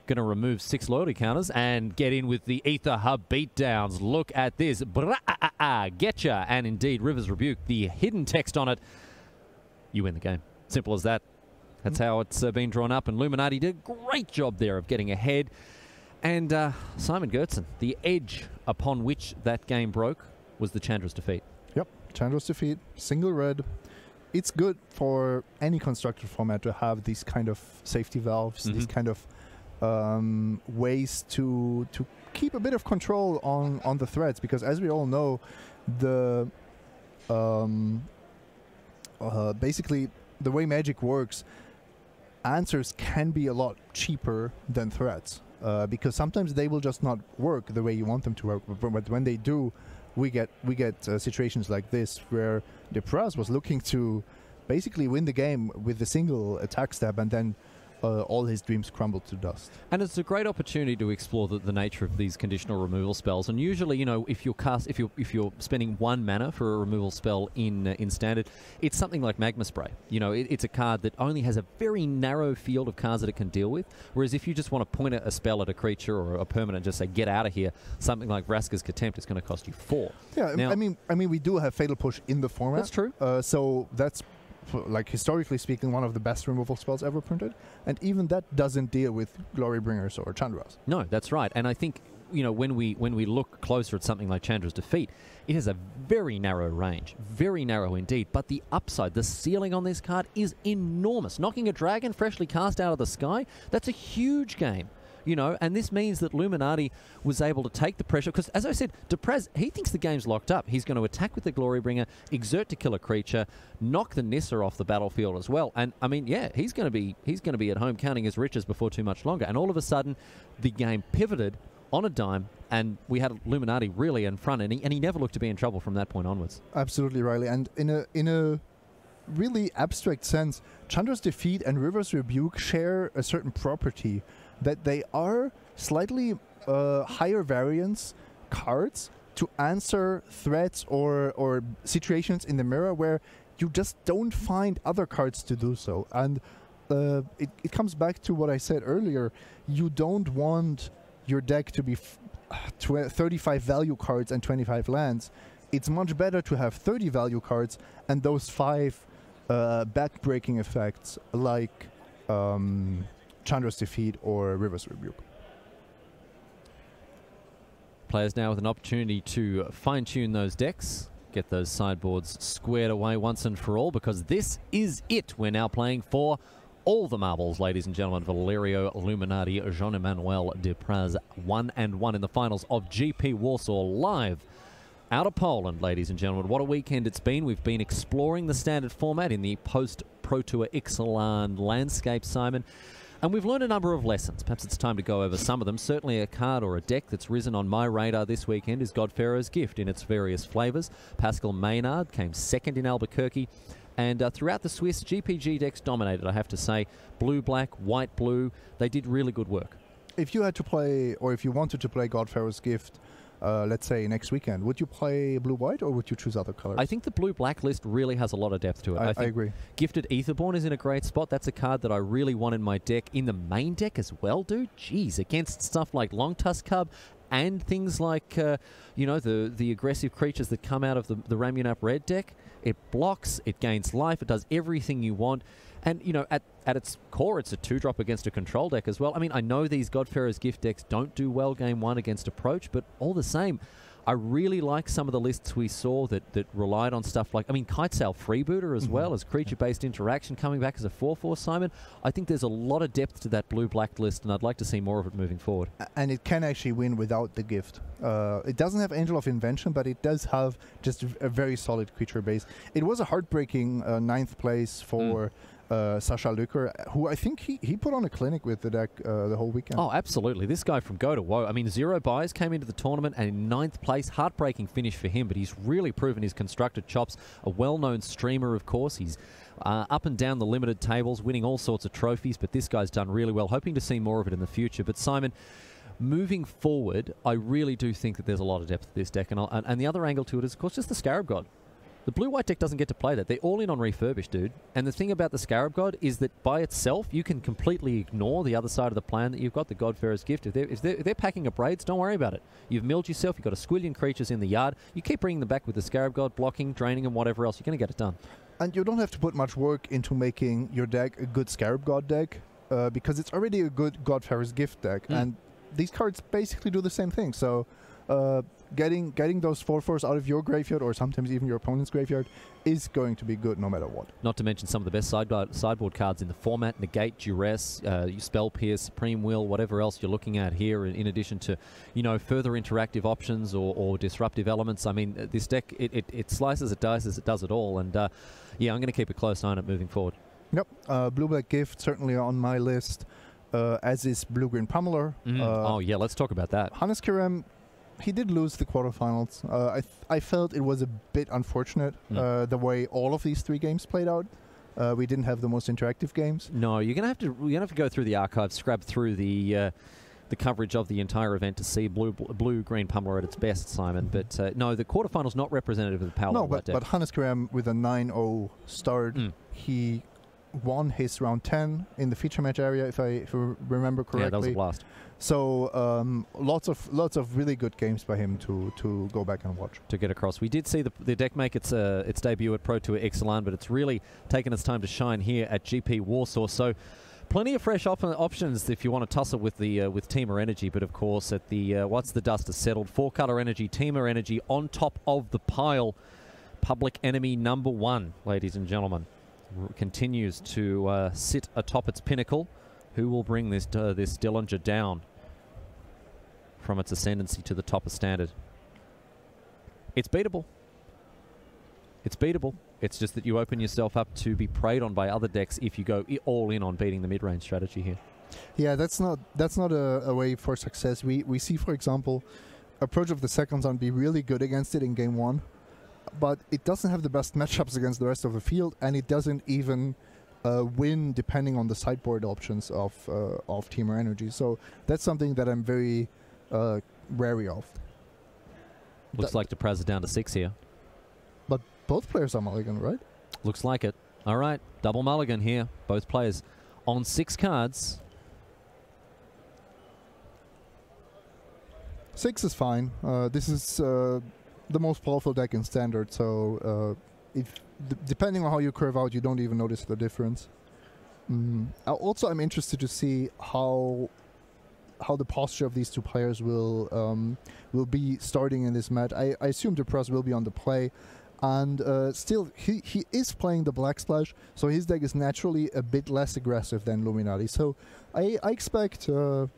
going to remove 6 loyalty counters and get in with the Ether Hub beatdowns. Look at this. Getcha. And indeed, River's Rebuke, the hidden text on it. You win the game. Simple as that. That's how it's been drawn up, and Luminati did a great job there of getting ahead. And Simon Gertzen, the edge upon which that game broke was the Chandra's defeat. Yep, Chandra's defeat, single red. It's good for any constructed format to have these kind of safety valves, these kind of ways to keep a bit of control on the threats, because as we all know, the basically the way Magic works, answers can be a lot cheaper than threats, because sometimes they will just not work the way you want them to work. But when they do, we get situations like this where Depraz was looking to basically win the game with a single attack step, and then all his dreams crumbled to dust. And it's a great opportunity to explore the nature of these conditional removal spells. And usually, you know, if you're spending 1 mana for a removal spell in standard, it's something like Magma Spray. You know, it's a card that only has a very narrow field of cards that it can deal with. Whereas if you just want to point a spell at a creature or a permanent and just say get out of here, something like Vraska's Contempt is going to cost you 4. Yeah, now, I mean we do have Fatal Push in the format. That's true. So that's, like, historically speaking, one of the best removal spells ever printed, and even that doesn't deal with Glory Bringers or Chandras. No, that's right. And I think you know, when we look closer at something like Chandra's Defeat, it has a very narrow range, very narrow indeed. But the upside, the ceiling on this card is enormous. Knocking a dragon freshly cast out of the sky, that's a huge game. You know, and this means that Luminati was able to take the pressure, because, as I said, Depraz, he thinks the game's locked up. He's going to attack with the Glorybringer, exert to kill a creature, knock the Nissa off the battlefield as well. And, I mean, yeah, he's going to be at home counting his riches before too much longer. And all of a sudden, the game pivoted on a dime, and we had Luminati really in front, and he never looked to be in trouble from that point onwards. Absolutely, Riley. And in a really abstract sense, Chandra's Defeat and River's Rebuke share a certain property, that they are slightly higher variance cards to answer threats or situations in the mirror where you just don't find other cards to do so. And it comes back to what I said earlier. You don't want your deck to be 35 value cards and 25 lands. It's much better to have 30 value cards and those 5 back-breaking effects like Chandra's Defeat or River's Rebuke. Players now with an opportunity to fine-tune those decks, get those sideboards squared away once and for all, because this is it. We're now playing for all the marbles, ladies and gentlemen. Valerio, Luminati, Jean-Emmanuel, Depraz, 1-1 in the finals of GP Warsaw, live out of Poland, ladies and gentlemen. What a weekend it's been. We've been exploring the standard format in the post-Pro Tour Ixalan landscape, Simon. And we've learned a number of lessons. Perhaps it's time to go over some of them. Certainly a card or a deck that's risen on my radar this weekend is Godpharaoh's Gift in its various flavours. Pascal Maynard came second in Albuquerque. And throughout the Swiss, GPG decks dominated, I have to say. Blue-black, white-blue, they did really good work. If you had to play, or if you wanted to play Godpharaoh's Gift, let's say next weekend, would you play blue-white or would you choose other colors? I think the blue-black list really has a lot of depth to it. I agree. Gifted Aetherborn is in a great spot. That's a card that I really want in my deck. In the main deck as well, dude. Jeez, against stuff like Longtusk Cub and things like, you know, the aggressive creatures that come out of the Ramunap Red deck. It blocks, it gains life, it does everything you want. And, you know, at its core, it's a 2-drop against a control deck as well. I mean, I know these Godpharaoh's Gift decks don't do well game 1 against Approach, but all the same, I really like some of the lists we saw that relied on stuff like, I mean, Kitesail Freebooter as well as creature-based interaction coming back as a 4/4, Simon. I think there's a lot of depth to that blue-black list, and I'd like to see more of it moving forward. And it can actually win without the gift. It doesn't have Angel of Invention, but it does have just a very solid creature base. It was a heartbreaking 9th place for Sasha Lücker, who I think he put on a clinic with the deck the whole weekend. Oh, absolutely. This guy from Go to Woe. I mean, 0 buys came into the tournament and in 9th place. Heartbreaking finish for him, but he's really proven his constructed chops. A well-known streamer, of course. He's up and down the limited tables, winning all sorts of trophies, but this guy's done really well. Hoping to see more of it in the future. But Simon, moving forward, I really do think that there's a lot of depth to this deck. And the other angle to it is, of course, just the Scarab God. The blue-white deck doesn't get to play that. They're all in on Refurbished, dude. And the thing about the Scarab God is that by itself, you can completely ignore the other side of the plan that you've got, the Godpharaoh's Gift. If they're packing up raids, don't worry about it. You've milled yourself, you've got a squillion creatures in the yard. You keep bringing them back with the Scarab God, blocking, draining, and whatever else. You're going to get it done. And you don't have to put much work into making your deck a good Scarab God deck, because it's already a good Godpharaoh's Gift deck. And these cards basically do the same thing. So getting those 4/4s out of your graveyard, or sometimes even your opponent's graveyard, is going to be good no matter what. Not to mention some of the best sideboard cards in the format: Negate, Duress, Spell Pierce, Supreme Will, whatever else you're looking at here, in addition to, you know, further interactive options or disruptive elements. I mean, this deck, it slices, it dices, it does it all. And yeah, I'm going to keep a close eye on it moving forward. Yep. Blue-black Gift certainly on my list, as is Blue-green Pummeler. Oh yeah, let's talk about that. Hannes Kerem, he did lose the quarterfinals. I felt it was a bit unfortunate the way all of these 3 games played out. We didn't have the most interactive games. No, you're gonna have to go through the archives, scrub through the coverage of the entire event to see blue-green Pummeler at its best, Simon. But no, the quarterfinals not representative of the power. No, but Hannes Kerem with a 9-0 start, he won his round 10 in the feature match area, if I remember correctly. Yeah, that was a blast. So lots of really good games by him to go back and watch. To get across. We did see the deck make its debut at Pro Tour Ixalan, but it's really taken its time to shine here at GP Warsaw. So Plenty of fresh options if you want to tussle with the with Temur Energy, but of course at the once the dust has settled, 4-color Energy, Temur Energy on top of the pile. Public enemy number 1, ladies and gentlemen, continues to sit atop its pinnacle. Who will bring this this Dillinger down from its ascendancy to the top of standard? It's beatable. It's beatable. It's just that you open yourself up to be preyed on by other decks if you go all in on beating the mid-range strategy here. Yeah, that's not a way for success. We see, for example, Approach of the Second Sun be really good against it in game 1, but it doesn't have the best matchups against the rest of the field, and it doesn't even win depending on the sideboard options of Temur Energy. So that's something that I'm very wary of. Looks like Depraz is down to 6 here. But both players are mulligan, right? Looks like it. All right, double mulligan here. Both players on 6 cards. 6 is fine. This is the most powerful deck in Standard, so depending on how you curve out, you don't even notice the difference. Also, I'm interested to see how the posture of these two players will be starting in this match. I assume Depraz will be on the play, and still he is playing the Black Splash, so his deck is naturally a bit less aggressive than Luminati. So I expect a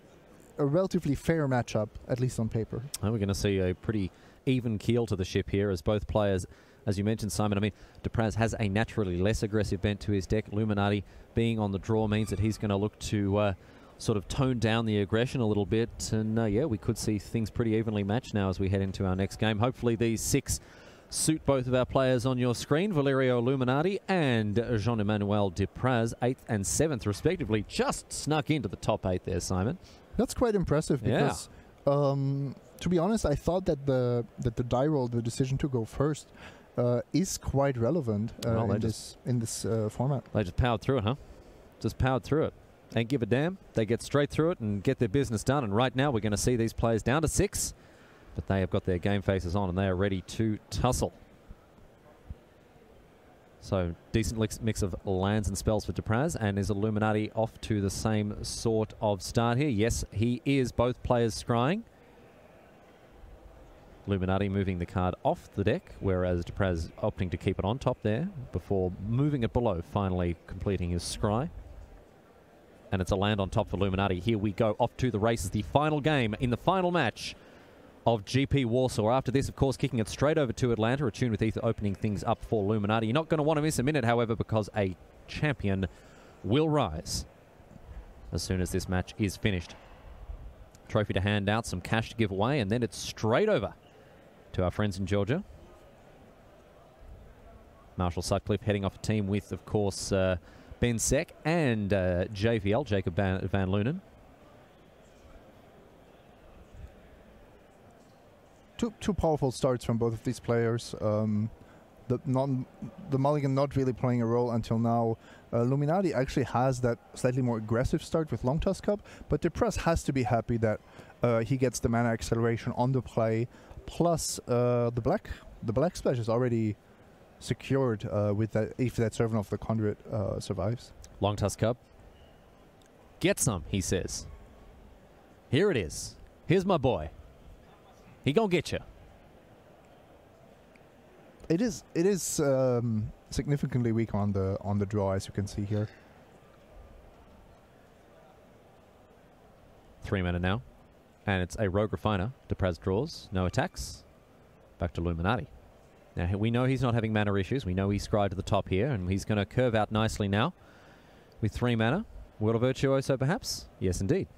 relatively fair matchup, at least on paper. And we're going to see a pretty even keel to the ship here as both players, as you mentioned, Simon, I mean, Depraz has a naturally less aggressive bent to his deck. Luminati being on the draw means that he's going to look to sort of tone down the aggression a little bit. And yeah, we could see things pretty evenly matched now as we head into our next game. Hopefully these 6 suit both of our players on your screen. Valerio Luminati and Jean-Emmanuel Depraz, 8th and 7th respectively, just snuck into the top 8 there, Simon. That's quite impressive because, to be honest, I thought that the die roll, the decision to go first, is quite relevant in this format. They just powered through it, huh? Just powered through it. Ain't give a damn. They get straight through it and get their business done. And right now we're going to see these players down to 6, but they have got their game faces on and they are ready to tussle. So decent mix of lands and spells for Depraz, and is Illuminati off to the same sort of start here? Yes, he is. Both players scrying. Illuminati moving the card off the deck, whereas Depraz opting to keep it on top there before moving it below, finally completing his scry. And it's a land on top for Illuminati. Here we go, off to the races. The final game in the final match of GP Warsaw. After this, of course, kicking it straight over to Atlanta. A Tune with Ether opening things up for Illuminati. You're not going to want to miss a minute, however, because a champion will rise as soon as this match is finished. Trophy to hand out, some cash to give away, and then it's straight over to our friends in Georgia. Marshall Sutcliffe heading off a team with, of course, Ben Seck and JVL, Jacob Van Lunen. Two powerful starts from both of these players. The mulligan not really playing a role until now. Luminati actually has that slightly more aggressive start with Long Tusk Cup, but Depraz has to be happy that he gets the mana acceleration on the play. Plus, the black splash is already secured with that if that Servant of the Conduit survives. Long Tusk Cup. Get some, he says. Here it is. Here's my boy. He gonna get you. It is significantly weak on the draw, as you can see here. 3 mana now, and it's a Rogue Refiner. Depraz draws, no attacks. Back to Luminati. Now we know he's not having mana issues. We know he's scryed to the top here, and he's going to curve out nicely now with 3 mana. World of Virtuoso, perhaps? Yes, indeed.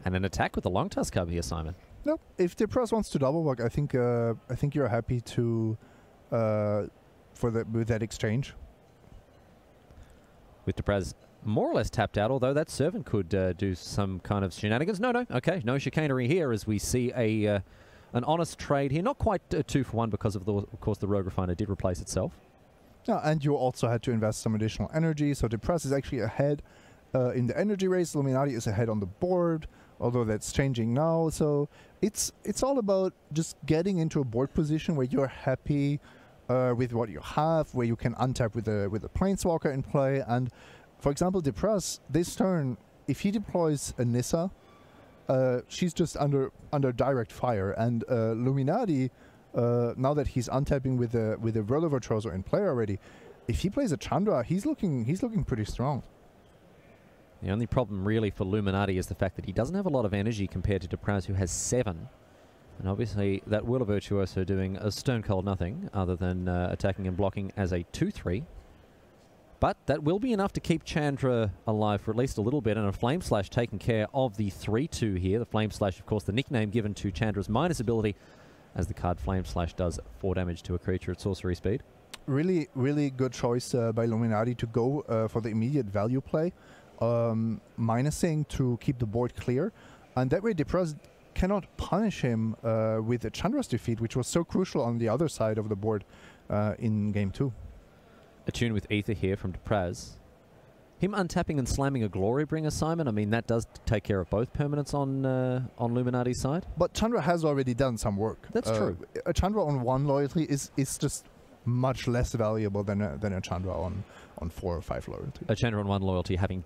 And an attack with the Long Tusk Cup here, Simon. No, if Depraz wants to double block, I think you're happy to with that exchange. With Depraz more or less tapped out, although that Servant could do some kind of shenanigans. No, okay, no chicanery here as we see an honest trade here. Not quite 2 for 1 because of course the Rogue Refiner did replace itself. Yeah, and you also had to invest some additional energy, so Depraz is actually ahead in the energy race. Luminati is ahead on the board, although that's changing now. So it's all about just getting into a board position where you're happy with what you have, where you can untap with a Planeswalker in play. And for example, Depraz, this turn, if he deploys a Nissa, she's just under direct fire. And Luminati, now that he's untapping with a Whirl of Virtuoso in play already, if he plays a Chandra, he's looking pretty strong. The only problem really for Luminati is the fact that he doesn't have a lot of energy compared to Depraz, who has 7. And obviously that Whirl of Virtuoso doing a stone cold nothing other than attacking and blocking as a 2/3. But that will be enough to keep Chandra alive for at least a little bit, and a Flame Slash taking care of the 3/2 here. The Flame Slash, of course, the nickname given to Chandra's minus ability, as the card Flame Slash does 4 damage to a creature at sorcery speed. Really, really good choice by Luminati to go for the immediate value play, minusing to keep the board clear. And that way Depraz cannot punish him with a Chandra's defeat, which was so crucial on the other side of the board in Game 2. Attune with Ether here from Depraz. Him untapping and slamming a Glorybringer, Simon, I mean, that does take care of both permanents on Luminati's side. But Chandra has already done some work. That's true. A Chandra on 1 loyalty is just much less valuable than a Chandra on 4 or 5 loyalty. A Chandra on 1 loyalty having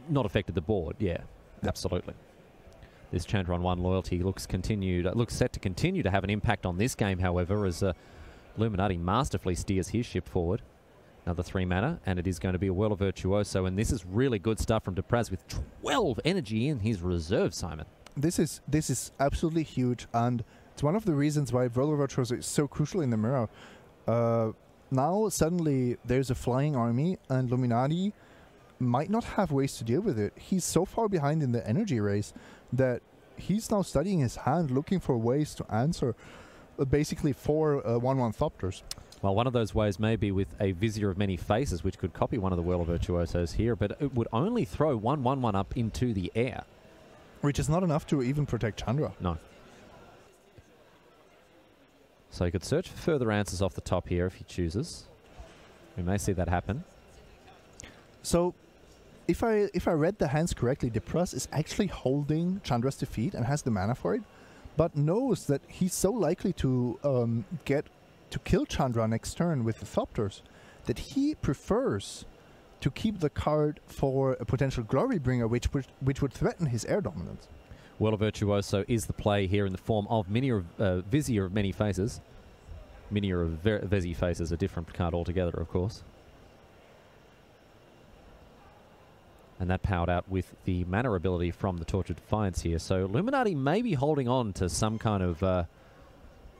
not affected the board, yeah, absolutely. This Chandra on 1 loyalty looks set to continue to have an impact on this game, however, as Luminati masterfully steers his ship forward. Another 3 mana, and it is going to be a Whirl of Virtuoso, and this is really good stuff from Depraz with 12 energy in his reserve, Simon. This is absolutely huge, and it's one of the reasons why Whirl of Virtuoso is so crucial in the mirror. Now suddenly there's a flying army, and Luminati might not have ways to deal with it. He's so far behind in the energy race that he's now studying his hand, looking for ways to answer basically 4 1/1 Thopters. Well, one of those ways may be with a Vizier of Many Faces, which could copy one of the Whirl of Virtuosos here, but it would only throw 1/1/1 up into the air. Which is not enough to even protect Chandra. No. So he could search for further answers off the top here if he chooses. We may see that happen. So, if I read the hands correctly, Depraz is actually holding Chandra's defeat and has the mana for it, but knows that he's so likely to kill Chandra next turn with the Thopters that he prefers to keep the card for a potential Glorybringer, which would threaten his air dominance. Whirl of Virtuoso is the play here in the form of Vizier of Many Faces. Minior of Vezi Faces, a different card altogether, of course. And that powered out with the mana ability from the Tortured Defiance here. So Luminati may be holding on to some kind of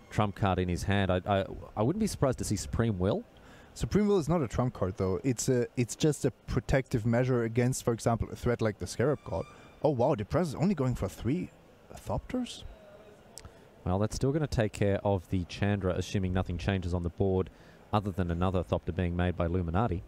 trump card in his hand. I wouldn't be surprised to see Supreme Will. Supreme Will is not a trump card, though. It's just a protective measure against, for example, a threat like the Scarab God. Oh wow, Depraz is only going for 3 Thopters? Well, that's still going to take care of the Chandra, assuming nothing changes on the board other than another Thopter being made by Luminati.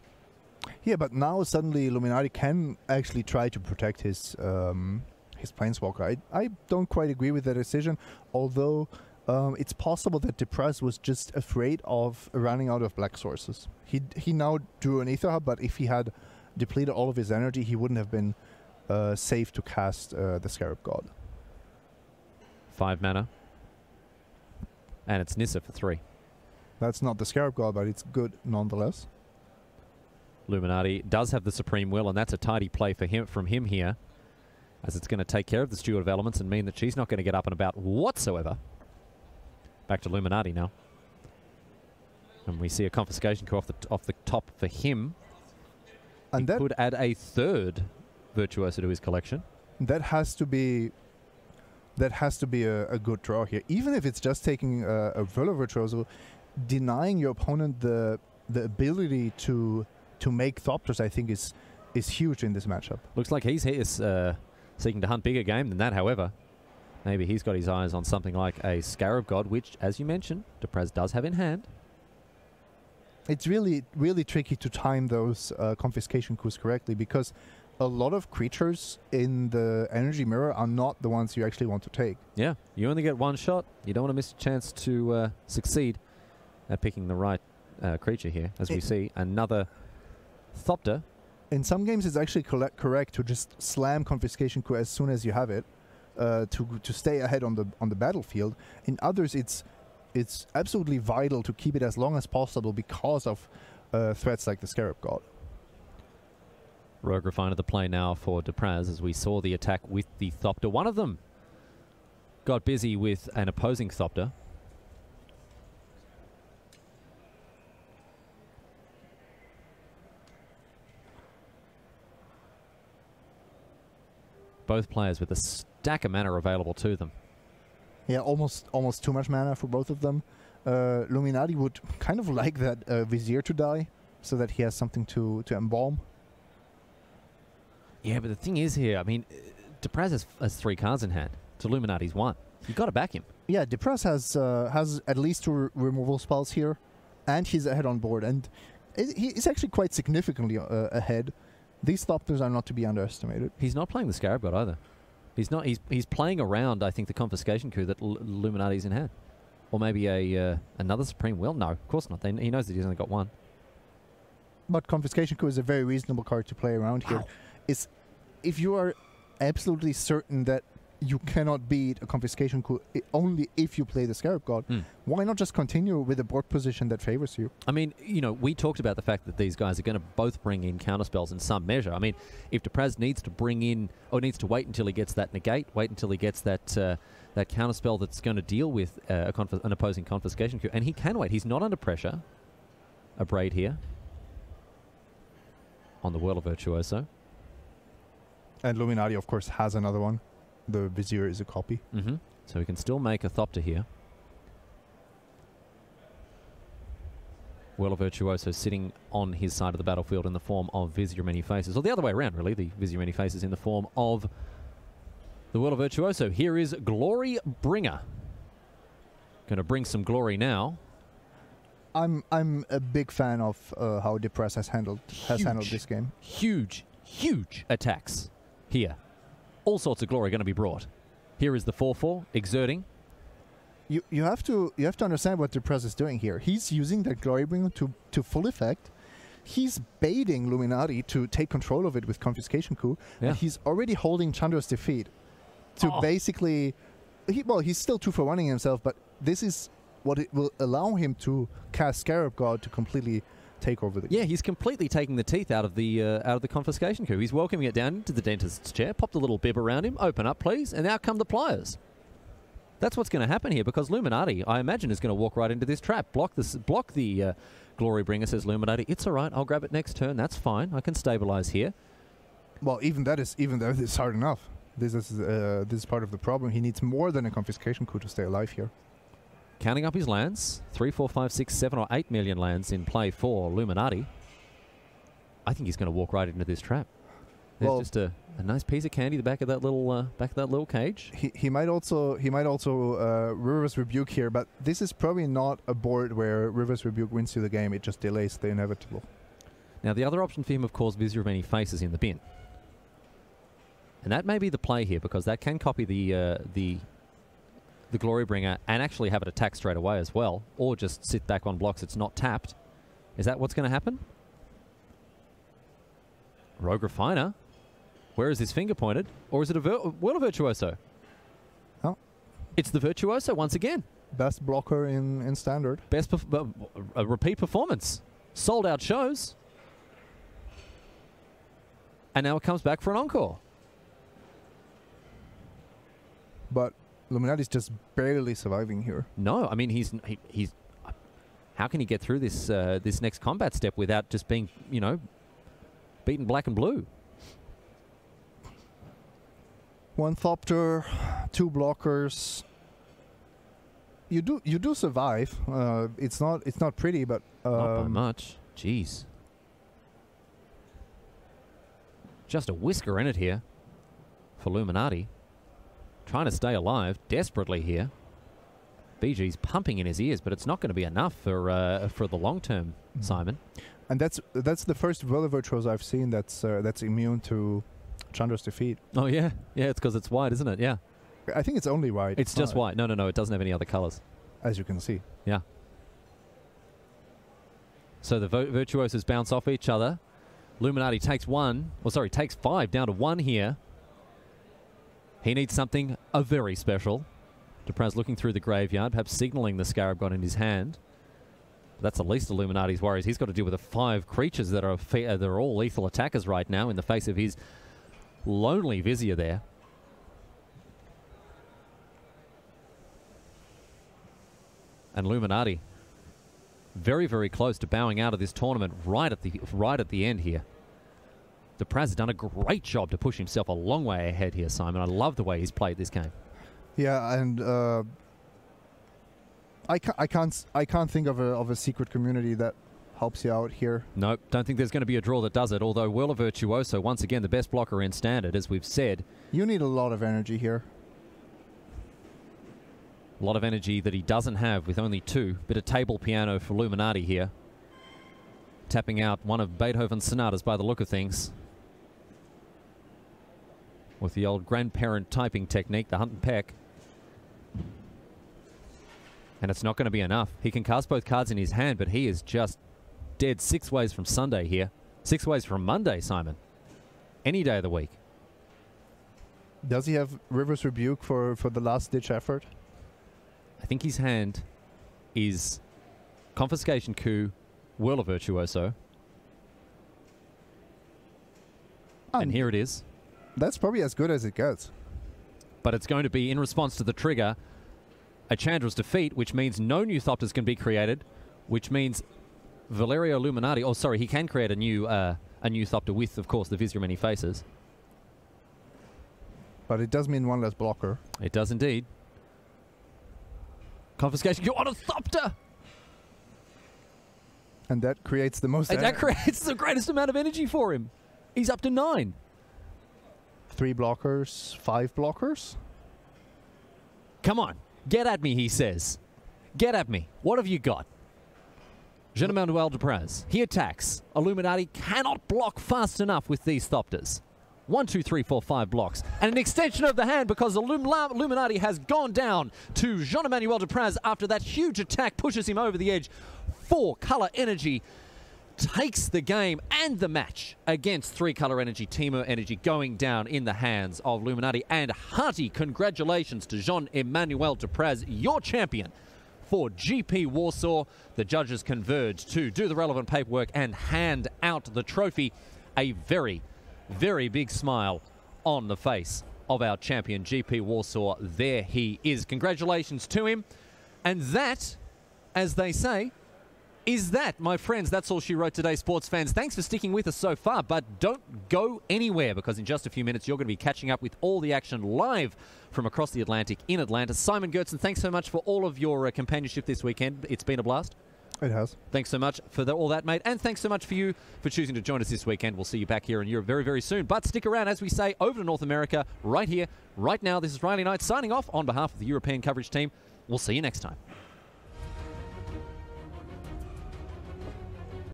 Yeah, but now suddenly Illuminati can actually try to protect his Planeswalker. I don't quite agree with that decision, although it's possible that Depraz was just afraid of running out of black sources. He now drew an Aether Hub, but if he had depleted all of his energy, he wouldn't have been safe to cast the Scarab God. 5 mana. And it's Nissa for 3. That's not the Scarab God, but it's good nonetheless. Luminati does have the Supreme Will, and that's a tidy play from him here, as it's going to take care of the Steward of Elements and mean that she's not going to get up and about whatsoever. Back to Luminati now. And we see a confiscation coup off the top for him. And he could add a 3rd Virtuoso to his collection. That has to be a good draw here. Even if it's just taking a Whirl of Virtuoso, denying your opponent the ability to make Thopters, I think, is huge in this matchup. Looks like he's seeking to hunt bigger game than that, however. Maybe he's got his eyes on something like a Scarab God, which, as you mentioned, Depraz does have in hand. It's really, really tricky to time those confiscation coups correctly, because a lot of creatures in the energy mirror are not the ones you actually want to take. Yeah, you only get one shot. You don't want to miss a chance to succeed at picking the right creature here, as we see another Thopter. In some games, it's actually correct to just slam confiscation coup as soon as you have it, to stay ahead on the battlefield. In others, it's it's absolutely vital to keep it as long as possible because of threats like the Scarab God. Rogue Refiner the play now for Depraz as we saw the attack with the Thopter. One of them got busy with an opposing Thopter. Both players with a stack of mana available to them. Yeah, almost too much mana for both of them. Luminati would kind of like that Vizier to die, so that he has something to embalm. Yeah, but the thing is here, I mean, Depraz has 3 cards in hand. To Luminati's 1. You got to back him. Yeah, Depraz has at least 2 removal spells here, and he's ahead on board, and he's actually quite significantly ahead. These Thopters are not to be underestimated. He's not playing the Scarab God either. He's not. He's playing around, I think, the Confiscation Coup that Luminati's in hand. Or maybe another Supreme Will? No, of course not. He knows that he's only got 1. But Confiscation Coup is a very reasonable card to play around here. It's, if you are absolutely certain that you cannot beat a Confiscation Coup only if you play the Scarab God, why not just continue with a board position that favors you? I mean, you know, we talked about the fact that these guys are going to both bring in counterspells in some measure. I mean, if Depraz needs to bring in, or needs to wait until he gets that negate, wait until he gets that that counterspell that's going to deal with an opposing Confiscation Coup, and he can wait. He's not under pressure. A Braid here on the Whirl of Virtuoso. And Luminati, of course, has another one. The Vizier is a copy. So he can still make a Thopter here. Whirl of Virtuoso sitting on his side of the battlefield in the form of Vizier Many Faces. Or the other way around, really. The Vizier Many Faces in the form of the Whirl of Virtuoso. Here is Glory Bringer. Going to bring some glory now. I'm a big fan of how Depraz has handled this game. Huge attacks here. All sorts of glory going to be brought. Here is the 4/4 exerting. You have to understand what Depraz is doing here. He's using that Glory Bringer to full effect. He's baiting Luminati to take control of it with Confiscation Coup. Yeah. And he's already holding Chandra's Defeat to basically... he's still 2-for-1ing himself, but this is what it will allow him to cast Scarab God to completely take over the game. Yeah, he's completely taking the teeth out of the Confiscation Coup. He's welcoming it down into the dentist's chair, popped a little bib around him, open up please, and out come the pliers. That's what's going to happen here, because Luminati, I imagine, is going to walk right into this trap. Block the Glory Bringer, says Luminati. It's all right, I'll grab it next turn, that's fine, I can stabilize here. Well, even though it's hard enough. This is part of the problem. He needs more than a Confiscation Coup to stay alive here. Counting up his lands, 3, 4, 5, 6, 7 or 8 million lands in play for Luminati. I think he's going to walk right into this trap. There's just a nice piece of candy at the back of that little cage. He might also River's Rebuke here, but this is probably not a board where River's Rebuke wins you the game. It just delays the inevitable. Now the other option for him, of course, Vizier of Many Faces in the bin, and that may be the play here, because that can copy the Glory Bringer and actually have it attack straight away as well, or just sit back on blocks. It's not tapped. Is that what's going to happen? Rogue Refiner. Where is his finger pointed? Or is it a Whirl of Virtuoso? Oh. It's the Virtuoso once again. Best blocker in Standard. Best a repeat performance. Sold out shows. And now it comes back for an encore. But Luminati's just barely surviving here. No, I mean he's how can he get through this this next combat step without just being, you know, beaten black and blue? 1 Thopter, 2 blockers. You do survive. It's not pretty, but not by much. Jeez. Just a whisker in it here for Luminati. Trying to stay alive desperately here. BG's pumping in his ears, but it's not going to be enough for the long term, Simon. And that's the first Whirl of Virtuoso I've seen that's immune to Chandra's Defeat. Oh yeah, it's because it's white, isn't it? Yeah. I think it's only white. It's just white. No, it doesn't have any other colors. As you can see. Yeah. So the Virtuosos bounce off each other. Luminati takes 5 down to 1 here. He needs something very special. Depraz looking through the graveyard, perhaps signalling the Scarab God in his hand. That's the least Illuminati's worries. He's got to deal with the 5 creatures that are they're all lethal attackers right now in the face of his lonely Vizier there. And Luminati very, very close to bowing out of this tournament right at the end here. Depraz has done a great job to push himself a long way ahead here, Simon. I love the way he's played this game. Yeah, and I can't think of a secret community that helps you out here. Nope, don't think there's going to be a draw that does it, although Whirler Virtuoso, once again, the best blocker in Standard, as we've said. You need a lot of energy here. A lot of energy that he doesn't have with only 2. Bit of table piano for Luminati here. Tapping out one of Beethoven's sonatas by the look of things. With the old grandparent typing technique, the hunt and peck. And it's not going to be enough. He can cast both cards in his hand, but he is just dead 6 ways from Sunday here. 6 ways from Monday, Simon. Any day of the week. Does he have River's Rebuke for the last-ditch effort? I think his hand is Confiscation Coup, Whirler Virtuoso. And here it is. That's probably as good as it gets. But it's going to be, in response to the trigger, a Chandra's Defeat, which means no new Thopters can be created, which means Valerio Luminati, oh sorry, he can create a new Thopter with, of course, the Vizier Many Faces. But it does mean 1 less blocker. It does indeed. Confiscation, you on a Thopter! And that creates the most... And that creates the greatest amount of energy for him. He's up to 9. 3 blockers, 5 blockers? Come on, get at me, he says. Get at me. What have you got? Jean-Emmanuel Depraz. He attacks. Illuminati cannot block fast enough with these Thopters. 1, 2, 3, 4, 5 blocks. And an extension of the hand because the Illuminati has gone down to Jean-Emmanuel Depraz after that huge attack pushes him over the edge. 4 color energy takes the game and the match against 3 color energy, Temur energy, going down in the hands of Luminati. And hearty congratulations to Jean-Emmanuel Depraz, your champion for GP Warsaw. The judges converged to do the relevant paperwork and hand out the trophy. A very, very big smile on the face of our champion, GP Warsaw. There he is. Congratulations to him. And that, as they say, is that, my friends. That's all she wrote today, sports fans. Thanks for sticking with us so far, but don't go anywhere because in just a few minutes you're going to be catching up with all the action live from across the Atlantic in Atlanta. Simon Gertzen, thanks so much for all of your companionship this weekend. It's been a blast. It has. Thanks so much for all that, mate. And thanks so much for you for choosing to join us this weekend. We'll see you back here in Europe very, very soon. But stick around, as we say, over to North America, right here, right now. This is Riley Knight signing off on behalf of the European coverage team. We'll see you next time.